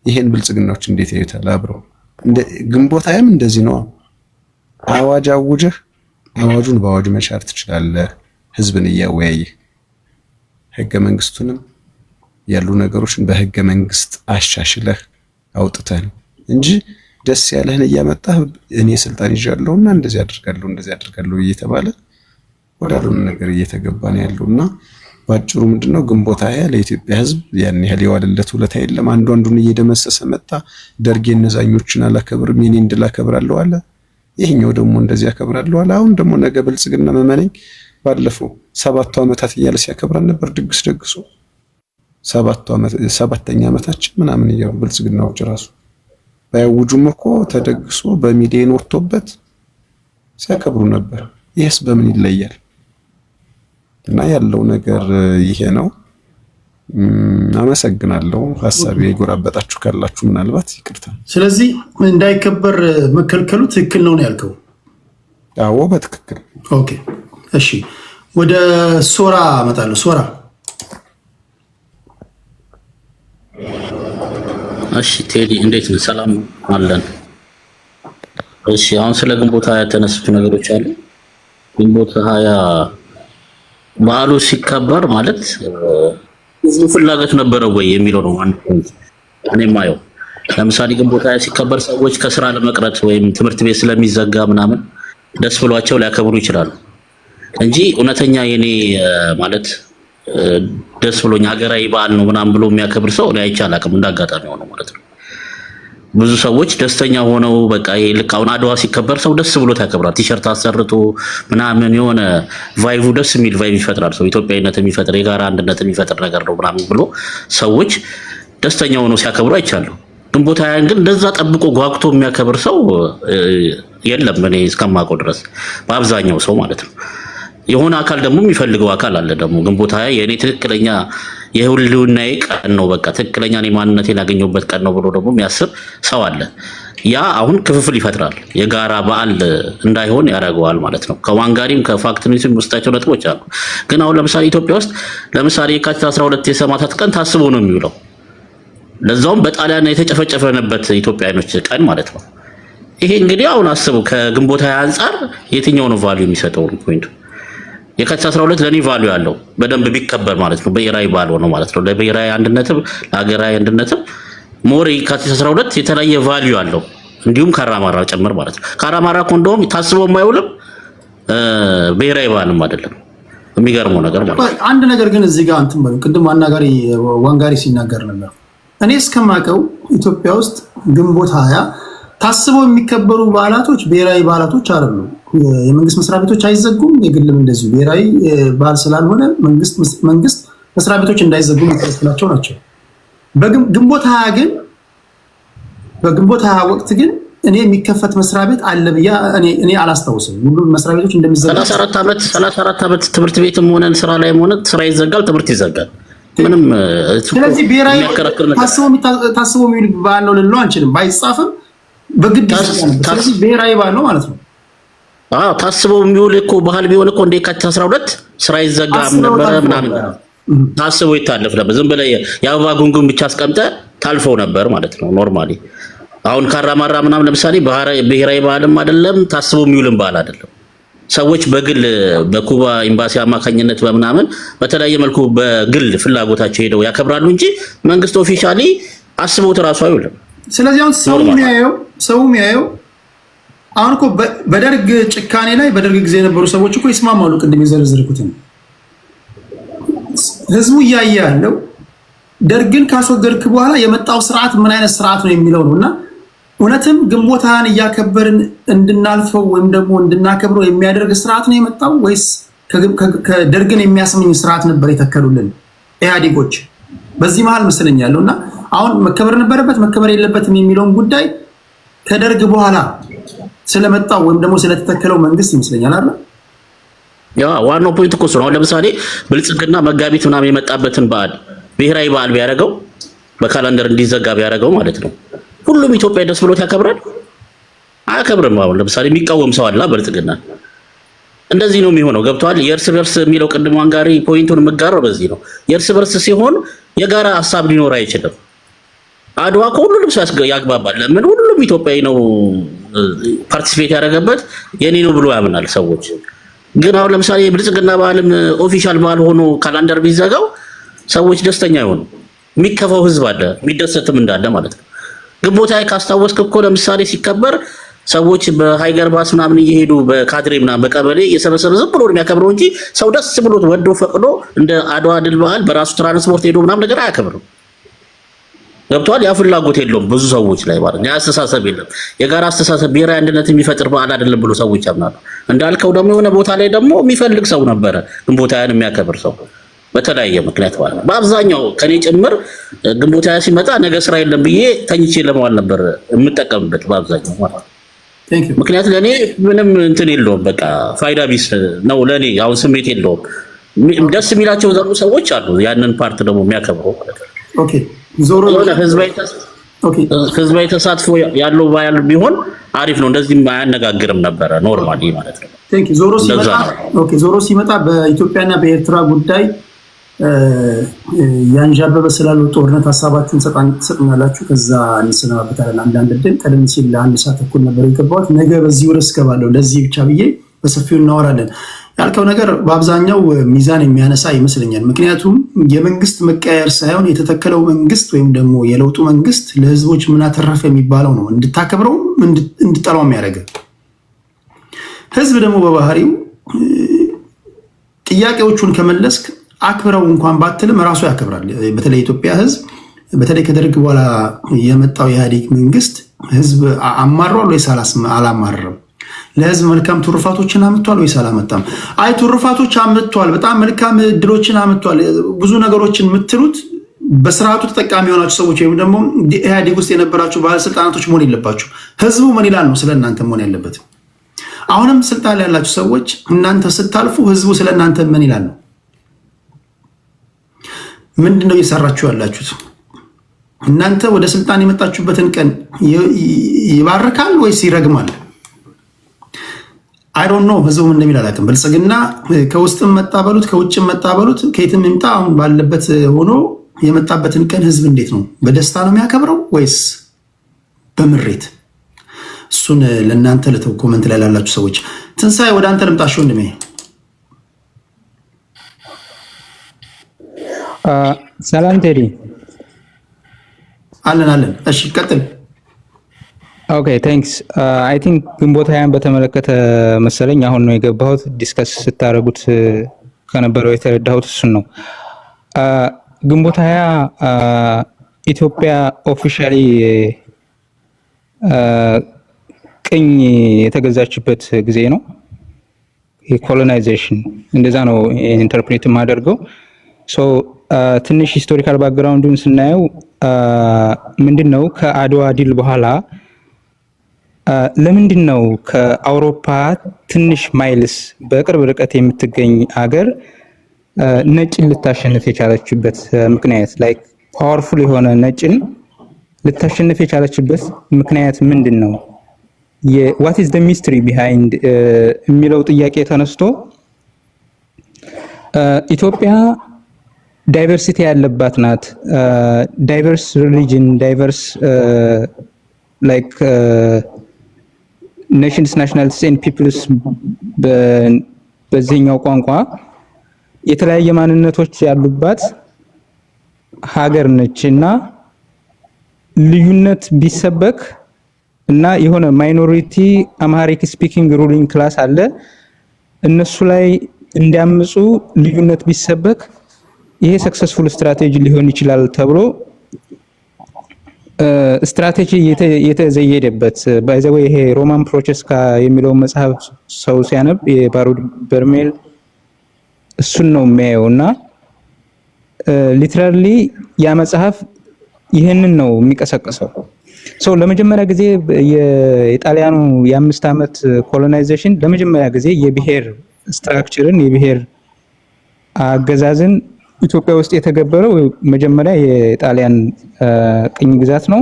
ይሄን ብልጽግናዎች እንዴት ያዩታል? አብረው ግንቦት ሃያም እንደዚህ ነው። አዋጅ አውጀህ አዋጁን በአዋጅ መሻር ትችላለህ። ህዝብን እያወያየህ ህገ መንግስቱንም ያሉ ነገሮችን በህገ መንግስት አሻሽለህ አውጥተህ ነው እንጂ ደስ ያለህን እያመጣህ እኔ ስልጣን ይዣለሁና እንደዚህ አድርጋለሁ እየተባለ ወዳሉን ነገር እየተገባ ነው ያለውና ባጭሩ ምንድነው ግንቦት ሃያ ለኢትዮጵያ ህዝብ ያን ያህል የዋለለት ውለታ የለም። አንዱን እየደመሰሰ መጣ። ደርጌ ነዛኞችን አላከብርም የኔ እንድላከብራለሁ አለ። ይሄኛው ደግሞ እንደዚህ ያከብራለሁ አለ። አሁን ደግሞ ነገ ብልጽግና መመነኝ ባለፈው 7 ዓመታት እያለ ሲያከብራን ነበር ድግስ ደግሶ 7ኛ ዓመታችን ምናምን እያሉ ብልጽግናዎች ራሱ ባያውጁም እኮ ተደግሶ በሚሊዮን ወጥቶበት ሲያከብሩ ነበር። ይሄስ በምን ይለያል? እና ያለው ነገር ይሄ ነው። አመሰግናለሁ። ሐሳቤ የጎራበጣችሁ ካላችሁ ምናልባት ይቅርታ። ስለዚህ እንዳይከበር መከልከሉ ትክክል ነው ያልከው? አዎ በትክክል። ኦኬ እሺ፣ ወደ ሶራ እመጣለሁ። ሶራ እሺ ቴዲ እንዴት ነው? ሰላም አለን። እሺ አሁን ስለ ግንቦት ሃያ የተነሱት ነገሮች አሉ። ግንቦት ሃያ በዓሉ ሲከበር ማለት ብዙ ፍላጎት ነበረው ወይ የሚለው ነው አንድ ፖይንት እኔ ማየው። ለምሳሌ ግንቦት ሃያ ሲከበር ሰዎች ከስራ ለመቅረት ወይም ትምህርት ቤት ስለሚዘጋ ምናምን ደስ ብሏቸው ሊያከብሩ ይችላሉ እንጂ እውነተኛ የኔ ማለት ደስ ብሎኝ ሀገራዊ በዓል ነው ምናምን ብሎ የሚያከብር ሰው ላይ አይቻል አቅም እንዳጋጣሚ ሆኖ ማለት ነው። ብዙ ሰዎች ደስተኛ ሆነው በቃ ልክ አሁን አድዋ ሲከበር ሰው ደስ ብሎት ያከብራል። ቲሸርት አሰርቶ ምናምን የሆነ ቫይቡ ደስ የሚል ቫይብ ይፈጥራል። ሰው ኢትዮጵያዊነት የሚፈጥር የጋራ አንድነት የሚፈጥር ነገር ነው ምናምን ብሎ ሰዎች ደስተኛ ሆነው ሲያከብሩ አይቻለሁ። ግንቦት ሃያን ግን እንደዛ ጠብቆ ጓግቶ የሚያከብር ሰው የለም እኔ እስከማውቀው ድረስ በአብዛኛው ሰው ማለት ነው። የሆነ አካል ደግሞ የሚፈልገው አካል አለ ደግሞ ግንቦት 20 የእኔ ትክክለኛ የህልውናዬ ቀን ነው፣ በቃ ትክክለኛ እኔ ማንነቴን ያገኘሁበት ቀን ነው ብሎ ደግሞ የሚያስብ ሰው አለ። ያ አሁን ክፍፍል ይፈጥራል፣ የጋራ በዓል እንዳይሆን ያደርገዋል ማለት ነው። ከዋንጋሪም ከፋክት ኒውስም ውስጣቸው ነጥቦች አሉ። ግን አሁን ለምሳሌ ኢትዮጵያ ውስጥ ለምሳሌ የካቲት 12 የሰማዕታት ቀን ታስቦ ነው የሚውለው፣ ለዛውም በጣሊያን የተጨፈጨፈንበት ኢትዮጵያኖች ቀን ማለት ነው። ይሄ እንግዲህ አሁን አስቡ ከግንቦት 20 አንጻር የትኛው ነው ቫልዩ የሚሰጠው ፖይንቱ? የካቲት 12 ለኔ ቫልዩ ያለው በደንብ ቢከበር ማለት ነው፣ ብሔራዊ በዓል ሆኖ ማለት ነው። ለብሔራዊ አንድነትም ለሀገራዊ አንድነትም ሞር የካቲት 12 የተለያየ ቫልዩ አለው፣ እንዲሁም ካራማራ ጭምር ማለት ነው። ካራማራ እኮ እንደውም ታስቦ የማይውልም ብሔራዊ በዓልም አይደለም። የሚገርመው ነገር ማለት ነው። አንድ ነገር ግን እዚህ ጋር እንትን በሉ፣ ቅድም ዋንጋሪ ሲናገር ነበር። እኔ እስከማውቀው ኢትዮጵያ ውስጥ ግንቦት 20 ታስበው የሚከበሩ በዓላቶች ብሔራዊ በዓላቶች አይደሉም። የመንግስት መስሪያ ቤቶች አይዘጉም፣ የግልም እንደዚሁ ብሔራዊ በዓል ስላልሆነ መንግስት መስሪያ ቤቶች እንዳይዘጉ የሚከለክላቸው ናቸው። በግንቦት 20 ግን በግንቦት 20 ወቅት ግን እኔ የሚከፈት መስሪያ ቤት አለ ብዬ እኔ አላስታውስም። ሁሉም መስሪያ ቤቶች እንደሚዘጉ 34 ዓመት ትምህርት ቤትም ሆነን ስራ ላይ ሆነ ስራ ይዘጋል፣ ትምህርት ይዘጋል። ምንም ስለዚህ ብሔራዊ ታስቦ የሚውል በዓል ነው ልንለው አንችልም። ባይጻፍም በግድ ስለዚህ ብሔራዊ በዓል ነው ማለት ነው። ታስቦ የሚውል እኮ ባህል ቢሆን እኮ እንደ የካቲት 12 ስራ ይዘጋም ነበረ ምናምን ታስቦ ይታለፍ ነበር። ዝም ብለህ የአበባ ጉንጉን ብቻ አስቀምጠህ ታልፈው ነበር ማለት ነው ኖርማሊ። አሁን ካራማራ ምናምን ለምሳሌ ብሔራዊ በዓልም አይደለም ታስቦ የሚውልም በዓል አይደለም። ሰዎች በግል በኩባ ኤምባሲ አማካኝነት በምናምን በተለያየ መልኩ በግል ፍላጎታቸው ሄደው ያከብራሉ እንጂ መንግስት ኦፊሻሊ አስቦት እራሱ አይውልም። ስለዚህ አሁን ሰው የሚያየው አሁን እኮ በደርግ ጭካኔ ላይ በደርግ ጊዜ የነበሩ ሰዎች እኮ ይስማማሉ። ቅድም የዘረዘርኩትን ህዝቡ እያየ ያለው ደርግን ካስወገድክ በኋላ የመጣው ስርዓት ምን አይነት ስርዓት ነው የሚለው ነው። እና እውነትም ግንቦት 20 እያከበርን እንድናልፈው ወይም ደግሞ እንድናከብረው የሚያደርግ ስርዓት ነው የመጣው ወይስ ከደርግን የሚያስመኝ ስርዓት ነበር የተከሉልን ኢህአዴጎች? በዚህ መሀል መሰለኝ ያለው እና አሁን መከበር ነበረበት መከበር የለበትም የሚለውን ጉዳይ ከደርግ በኋላ ስለመጣው ወይም ደግሞ ስለተተከለው መንግስት ይመስለኛል አይደል? ያ ዋናው ፖይንት እኮ ነው። ለምሳሌ ብልጽግና መጋቢት ምናምን የመጣበትን በዓል ብሔራዊ በዓል ቢያደርገው በካላንደር እንዲዘጋ ቢያደርገው ማለት ነው ሁሉም ኢትዮጵያ ደስ ብሎት ያከብራል? አያከብርም። አሁን ለምሳሌ የሚቃወም ሰው አለ ብልጽግና። እንደዚህ ነው የሚሆነው። ገብቷል? የእርስ በርስ የሚለው ቅድም ዋንጋሪ ፖይንቱን የምጋራው በዚህ ነው። የእርስ በርስ ሲሆን የጋራ ሀሳብ ሊኖር አይችልም። አድዋ ከሁሉም ሰው ያግባባል። ለምን ሁሉም ኢትዮጵያዊ ነው ፓርቲሲፔት ያደረገበት የኔ ነው ብሎ ያምናል ሰዎች። ግን አሁን ለምሳሌ የብልጽግና በዓልም ኦፊሻል በዓል ሆኖ ካላንደር ቢዘጋው ሰዎች ደስተኛ ይሆኑ፣ የሚከፋው ህዝብ አለ፣ የሚደሰትም እንዳለ ማለት ነው። ግንቦት 20 ካስታወስክ እኮ ለምሳሌ ሲከበር ሰዎች በሃይገር ባስ ምናምን እየሄዱ በካድሬ ምናምን በቀበሌ የሰበሰበ ዝም ብሎ የሚያከብረው እንጂ ሰው ደስ ብሎት ወዶ ፈቅዶ እንደ አድዋ ድል በዓል በራሱ ትራንስፖርት ሄዶ ምናምን ነገር አያከብርም። ገብቷል? ያ ፍላጎት የለውም ብዙ ሰዎች ላይ ማለት ነው። ያ አስተሳሰብ የለም። የጋራ አስተሳሰብ ብሔራዊ አንድነት የሚፈጥር በዓል አይደለም ብሎ ሰዎች ያምናሉ። እንዳልከው ደግሞ የሆነ ቦታ ላይ ደግሞ የሚፈልግ ሰው ነበረ ግንቦት 20 የሚያከብር ሰው በተለያየ ምክንያት ማለት ነው። በአብዛኛው ከኔ ጭምር ግንቦት 20 ሲመጣ ነገ ስራ የለም ብዬ ተኝቼ ለመዋል ነበር የምጠቀምበት በአብዛኛው ማለት ነው። ምክንያት ለኔ ምንም እንትን የለውም፣ በቃ ፋይዳ ቢስ ነው ለኔ። አሁን ስሜት የለውም። ደስ የሚላቸው ዘሩ ሰዎች አሉ ያንን ፓርት ደግሞ የሚያከብሩ ማለት ነው። ኦኬ ዞሮ ህዝባዊ ተሳትፎ ያለው ባያል ቢሆን አሪፍ ነው። እንደዚህ አያነጋግርም ነበረ ኖርማሊ ማለት ነው። ዞሮ ሲመጣ በኢትዮጵያና በኤርትራ ጉዳይ ያንዣበበ ስላለው ጦርነት ሀሳባችሁን ትሰጡኛላችሁ። ከዛ እንሰናበታለን። አንዳንድ ድን ቀደም ሲል ለአንድ ሰዓት ተኩል ነበር የገባሁት። ነገ በዚህ ርዕስ እገባለሁ። ለዚህ ብቻ ብዬ በሰፊው እናወራለን። ያልከው ነገር በአብዛኛው ሚዛን የሚያነሳ ይመስለኛል። ምክንያቱም የመንግስት መቀየር ሳይሆን የተተከለው መንግስት ወይም ደግሞ የለውጡ መንግስት ለህዝቦች ምን አተረፈ የሚባለው ነው እንድታከብረው እንድጠላው የሚያደርገ። ህዝብ ደግሞ በባህሪው ጥያቄዎቹን ከመለስክ አክብረው እንኳን ባትልም ራሱ ያከብራል። በተለይ የኢትዮጵያ ህዝብ በተለይ ከደርግ በኋላ የመጣው የኢህአዴግ መንግስት ህዝብ አማሯል ወይስ አላማረም? ለህዝብ መልካም ትሩፋቶችን አምጥቷል ወይስ አላመጣም? አይ ትሩፋቶች አምጥቷል፣ በጣም መልካም እድሎችን አምጥቷል፣ ብዙ ነገሮችን የምትሉት በስርዓቱ ተጠቃሚ የሆናችሁ ሰዎች ወይም ደግሞ ኢህአዴግ ውስጥ የነበራችሁ ባለስልጣናቶች መሆን የለባችሁ። ህዝቡ ምን ይላል ነው ስለ እናንተ መሆን ያለበት። አሁንም ስልጣን ላይ ያላችሁ ሰዎች እናንተ ስታልፉ ህዝቡ ስለእናንተ ምን ይላል? ምንድነው እየሰራችሁ ያላችሁት? እናንተ ወደ ስልጣን የመጣችሁበትን ቀን ይባርካል ወይስ ይረግማል? አይ ዶንት ኖ ህዝቡ ምን እንደሚል አላውቅም። ብልጽግና ከውስጥም መጣበሉት ከውጭም መጣበሉት ከየትም ይምጣ አሁን ባለበት ሆኖ የመጣበትን ቀን ህዝብ እንዴት ነው በደስታ ነው የሚያከብረው ወይስ በምሬት? እሱን ለእናንተ ለተው ኮመንት ላይ ላላችሁ ሰዎች። ትንሣኤ ወደ አንተ ልምጣሽ ወንድሜ። ሰላም ቴዲ። አለን። እሺ ቀጥል። ኦኬ ቴንክስ። አይ ቲንክ ግንቦት ሃያን በተመለከተ መሰለኝ አሁን ነው የገባሁት። ዲስከስ ስታደርጉት ከነበረው የተረዳሁት እሱን ነው። ግንቦት ሃያ ኢትዮጵያ ኦፊሻሊ ቅኝ የተገዛችበት ጊዜ ነው። የኮሎናይዜሽን እንደዛ ነው ኢንተርፕሬት የማደርገው። ሶ ትንሽ ሂስቶሪካል ባክግራውንዱን ስናየው ምንድነው ከአድዋ ድል በኋላ ለምንድን ነው ከአውሮፓ ትንሽ ማይልስ በቅርብ ርቀት የምትገኝ አገር ነጭን ልታሸንፍ የቻለችበት ምክንያት ላይክ ፓወርፉል የሆነ ነጭን ልታሸንፍ የቻለችበት ምክንያት ምንድን ነው? what is the mystery behind የሚለው ጥያቄ ተነስቶ ኢትዮጵያ ዳይቨርሲቲ ያለባት ናት። ዳይቨርስ ሪሊጅን፣ ዳይቨርስ ላይክ ኔሽንስ፣ ናሽናሊቲስ ኤንድ ፒፕልስ በዚህኛው ቋንቋ የተለያየ ማንነቶች ያሉባት ሀገር ነች እና ልዩነት ቢሰበክ እና የሆነ ማይኖሪቲ አምሃሪክ ስፒኪንግ ሩሊንግ ክላስ አለ እነሱ ላይ እንዲያምፁ ልዩነት ቢሰበክ ይሄ ሰክሰስፉል ስትራቴጂ ሊሆን ይችላል ተብሎ ስትራቴጂ የተዘየደበት ባይ ዘ ዌይ ይሄ ሮማን ፕሮቼስካ የሚለው መጽሐፍ ሰው ሲያነብ የባሩድ በርሜል እሱን ነው የሚያየውና ሊትራሊ ያ መጽሐፍ ይሄንን ነው የሚቀሰቅሰው። ሶ ለመጀመሪያ ጊዜ የጣሊያኑ የ5 ዓመት ኮሎናይዜሽን ለመጀመሪያ ጊዜ የብሔር ስትራክቸርን የብሔር አገዛዝን ኢትዮጵያ ውስጥ የተገበረው መጀመሪያ የጣሊያን ቅኝ ግዛት ነው።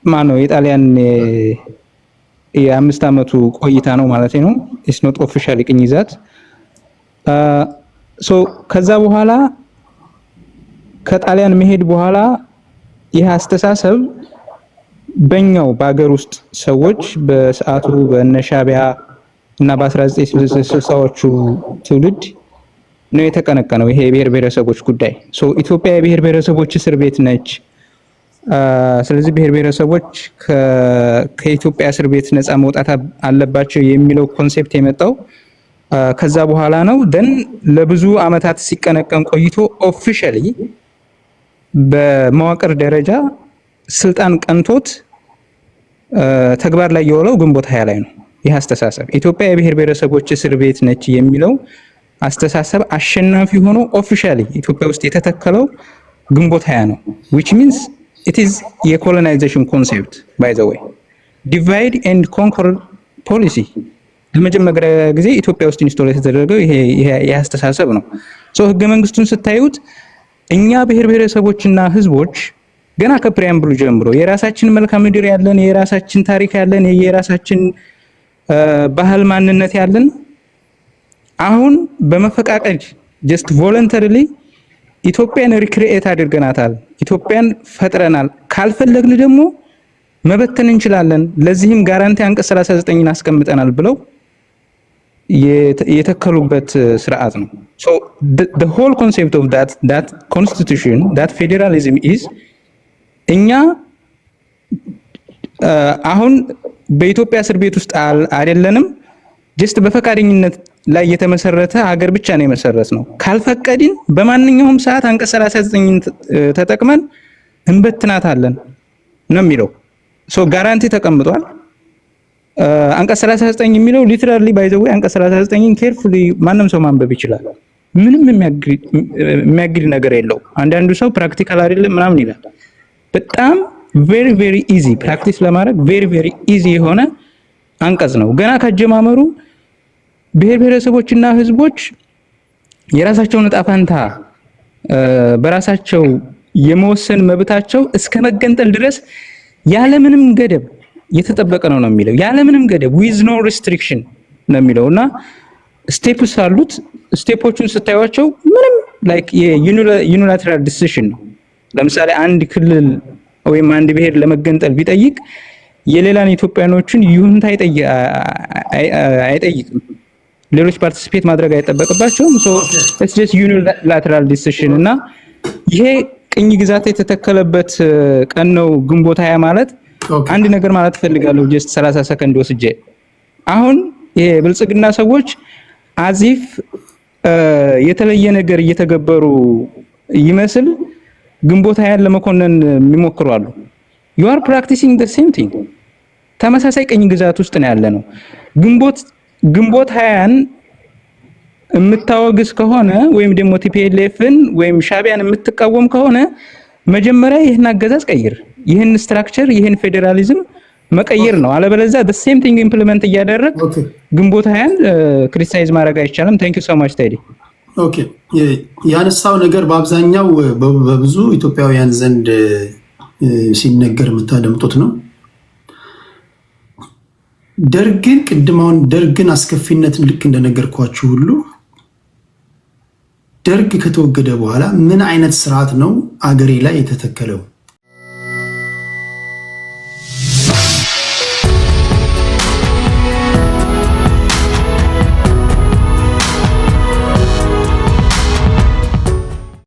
ማነው የጣሊያን የ5 ዓመቱ ቆይታ ነው ማለት ነው። ኢትስ ኖት ኦፊሻሊ ቅኝ ግዛት። ሶ ከዛ በኋላ ከጣሊያን መሄድ በኋላ ይህ አስተሳሰብ በእኛው በአገር ውስጥ ሰዎች በሰዓቱ በነሻቢያ እና በ1960ዎቹ ትውልድ ነው የተቀነቀነው ይሄ የብሔር ብሔረሰቦች ጉዳይ። ሶ ኢትዮጵያ የብሔር ብሔረሰቦች እስር ቤት ነች። ስለዚህ ብሔር ብሔረሰቦች ከኢትዮጵያ እስር ቤት ነፃ መውጣት አለባቸው የሚለው ኮንሴፕት የመጣው ከዛ በኋላ ነው። ደን ለብዙ አመታት ሲቀነቀን ቆይቶ ኦፊሻሊ በመዋቅር ደረጃ ስልጣን ቀንቶት ተግባር ላይ የዋለው ግንቦት 20 ላይ ነው። ይህ አስተሳሰብ ኢትዮጵያ የብሔር ብሔረሰቦች እስር ቤት ነች የሚለው አስተሳሰብ አሸናፊ ሆኖ ኦፊሻሊ ኢትዮጵያ ውስጥ የተተከለው ግንቦት 20 ነው። which means it is የኮሎናይዜሽን ኮንሴፕት by the way divide and conquer policy ለመጀመሪያ ጊዜ ኢትዮጵያ ውስጥ ኢንስቶል የተደረገው ይሄ አስተሳሰብ ነው። ሶ ህገ መንግስቱን ስታዩት እኛ ብሔር ብሔረሰቦችና ህዝቦች ገና ከፕሪያምብሉ ጀምሮ የራሳችን መልክዓ ምድር ያለን፣ የራሳችን ታሪክ ያለን፣ የራሳችን ባህል ማንነት ያለን አሁን በመፈቃቀድ just voluntarily ኢትዮጵያን ሪክሪኤት አድርገናታል። ኢትዮጵያን ፈጥረናል። ካልፈለግን ደግሞ መበተን እንችላለን። ለዚህም ጋራንቲ አንቀጽ 39ን አስቀምጠናል ብለው የተከሉበት ስርዓት ነው። so the whole concept of that constitution, that federalism is እኛ አሁን በኢትዮጵያ እስር ቤት ውስጥ አይደለንም። ጀስት በፈቃደኝነት ላይ የተመሰረተ ሀገር ብቻ ነው የመሰረት ነው። ካልፈቀድን በማንኛውም ሰዓት አንቀጽ 39ን ተጠቅመን እንበትናታለን ነው የሚለው። ሶ ጋራንቲ ተቀምጧል። አንቀጽ 39 የሚለው ሊትራሊ ባይ ዘ ዌይ አንቀጽ 39ን ኬርፉሊ ማንም ሰው ማንበብ ይችላል። ምንም የሚያግድ ነገር የለው። አንዳንዱ ሰው ፕራክቲካል አይደለም ምናምን ይላል። በጣም ቬሪ ቬሪ ኢዚ ፕራክቲስ ለማድረግ ቬሪ ቬሪ ኢዚ የሆነ አንቀጽ ነው። ገና ከጀማመሩ ብሔር ብሔረሰቦችና ህዝቦች የራሳቸውን ዕጣ ፈንታ በራሳቸው የመወሰን መብታቸው እስከ መገንጠል ድረስ ያለምንም ገደብ የተጠበቀ ነው የሚለው። ያለምንም ገደብ with no restriction ነው የሚለውና ስቴፕስ አሉት። ስቴፖቹን ስታዩቸው ምንም ላይክ የዩኒላተራል ዲሲዥን ነው። ለምሳሌ አንድ ክልል ወይም አንድ ብሔር ለመገንጠል ቢጠይቅ የሌላን ኢትዮጵያኖችን ይሁንታ አይጠይቅም። ሌሎች ፓርቲሲፔት ማድረግ አይጠበቅባቸውም። ሶ ኢትስ ጀስት ዩኒላተራል ዲሲዥን እና ይሄ ቅኝ ግዛት የተተከለበት ቀን ነው ግንቦት 20 ማለት። አንድ ነገር ማለት ፈልጋለሁ ጀስት 30 ሰከንድ ወስጄ። አሁን ይሄ ብልጽግና ሰዎች አዚፍ የተለየ ነገር እየተገበሩ ይመስል ግንቦት 20 ለመኮነን የሚሞክሩ አሉ። you are practicing the same thing። ተመሳሳይ ቅኝ ግዛት ውስጥ ነው ያለ ነው። ግንቦት 20ን የምታወግዝ ከሆነ ወይም ደግሞ ቲፒኤልኤፍን ወይም ሻቢያን የምትቃወም ከሆነ መጀመሪያ ይህን አገዛዝ ቀይር፣ ይህን ስትራክቸር፣ ይህን ፌዴራሊዝም መቀየር ነው። አለበለዚያ the same thing ኢምፕሊመንት እያደረግ ግንቦት 20ን ክሪቲሳይዝ ማድረግ አይቻልም። thank you so much ቴዲ። ኦኬ ያነሳው ነገር በአብዛኛው በብዙ ኢትዮጵያውያን ዘንድ ሲነገር የምታደምጡት ነው። ደርግን አስከፊነትን ልክ እንደነገርኳችሁ ሁሉ ደርግ ከተወገደ በኋላ ምን አይነት ስርዓት ነው አገሬ ላይ የተተከለው?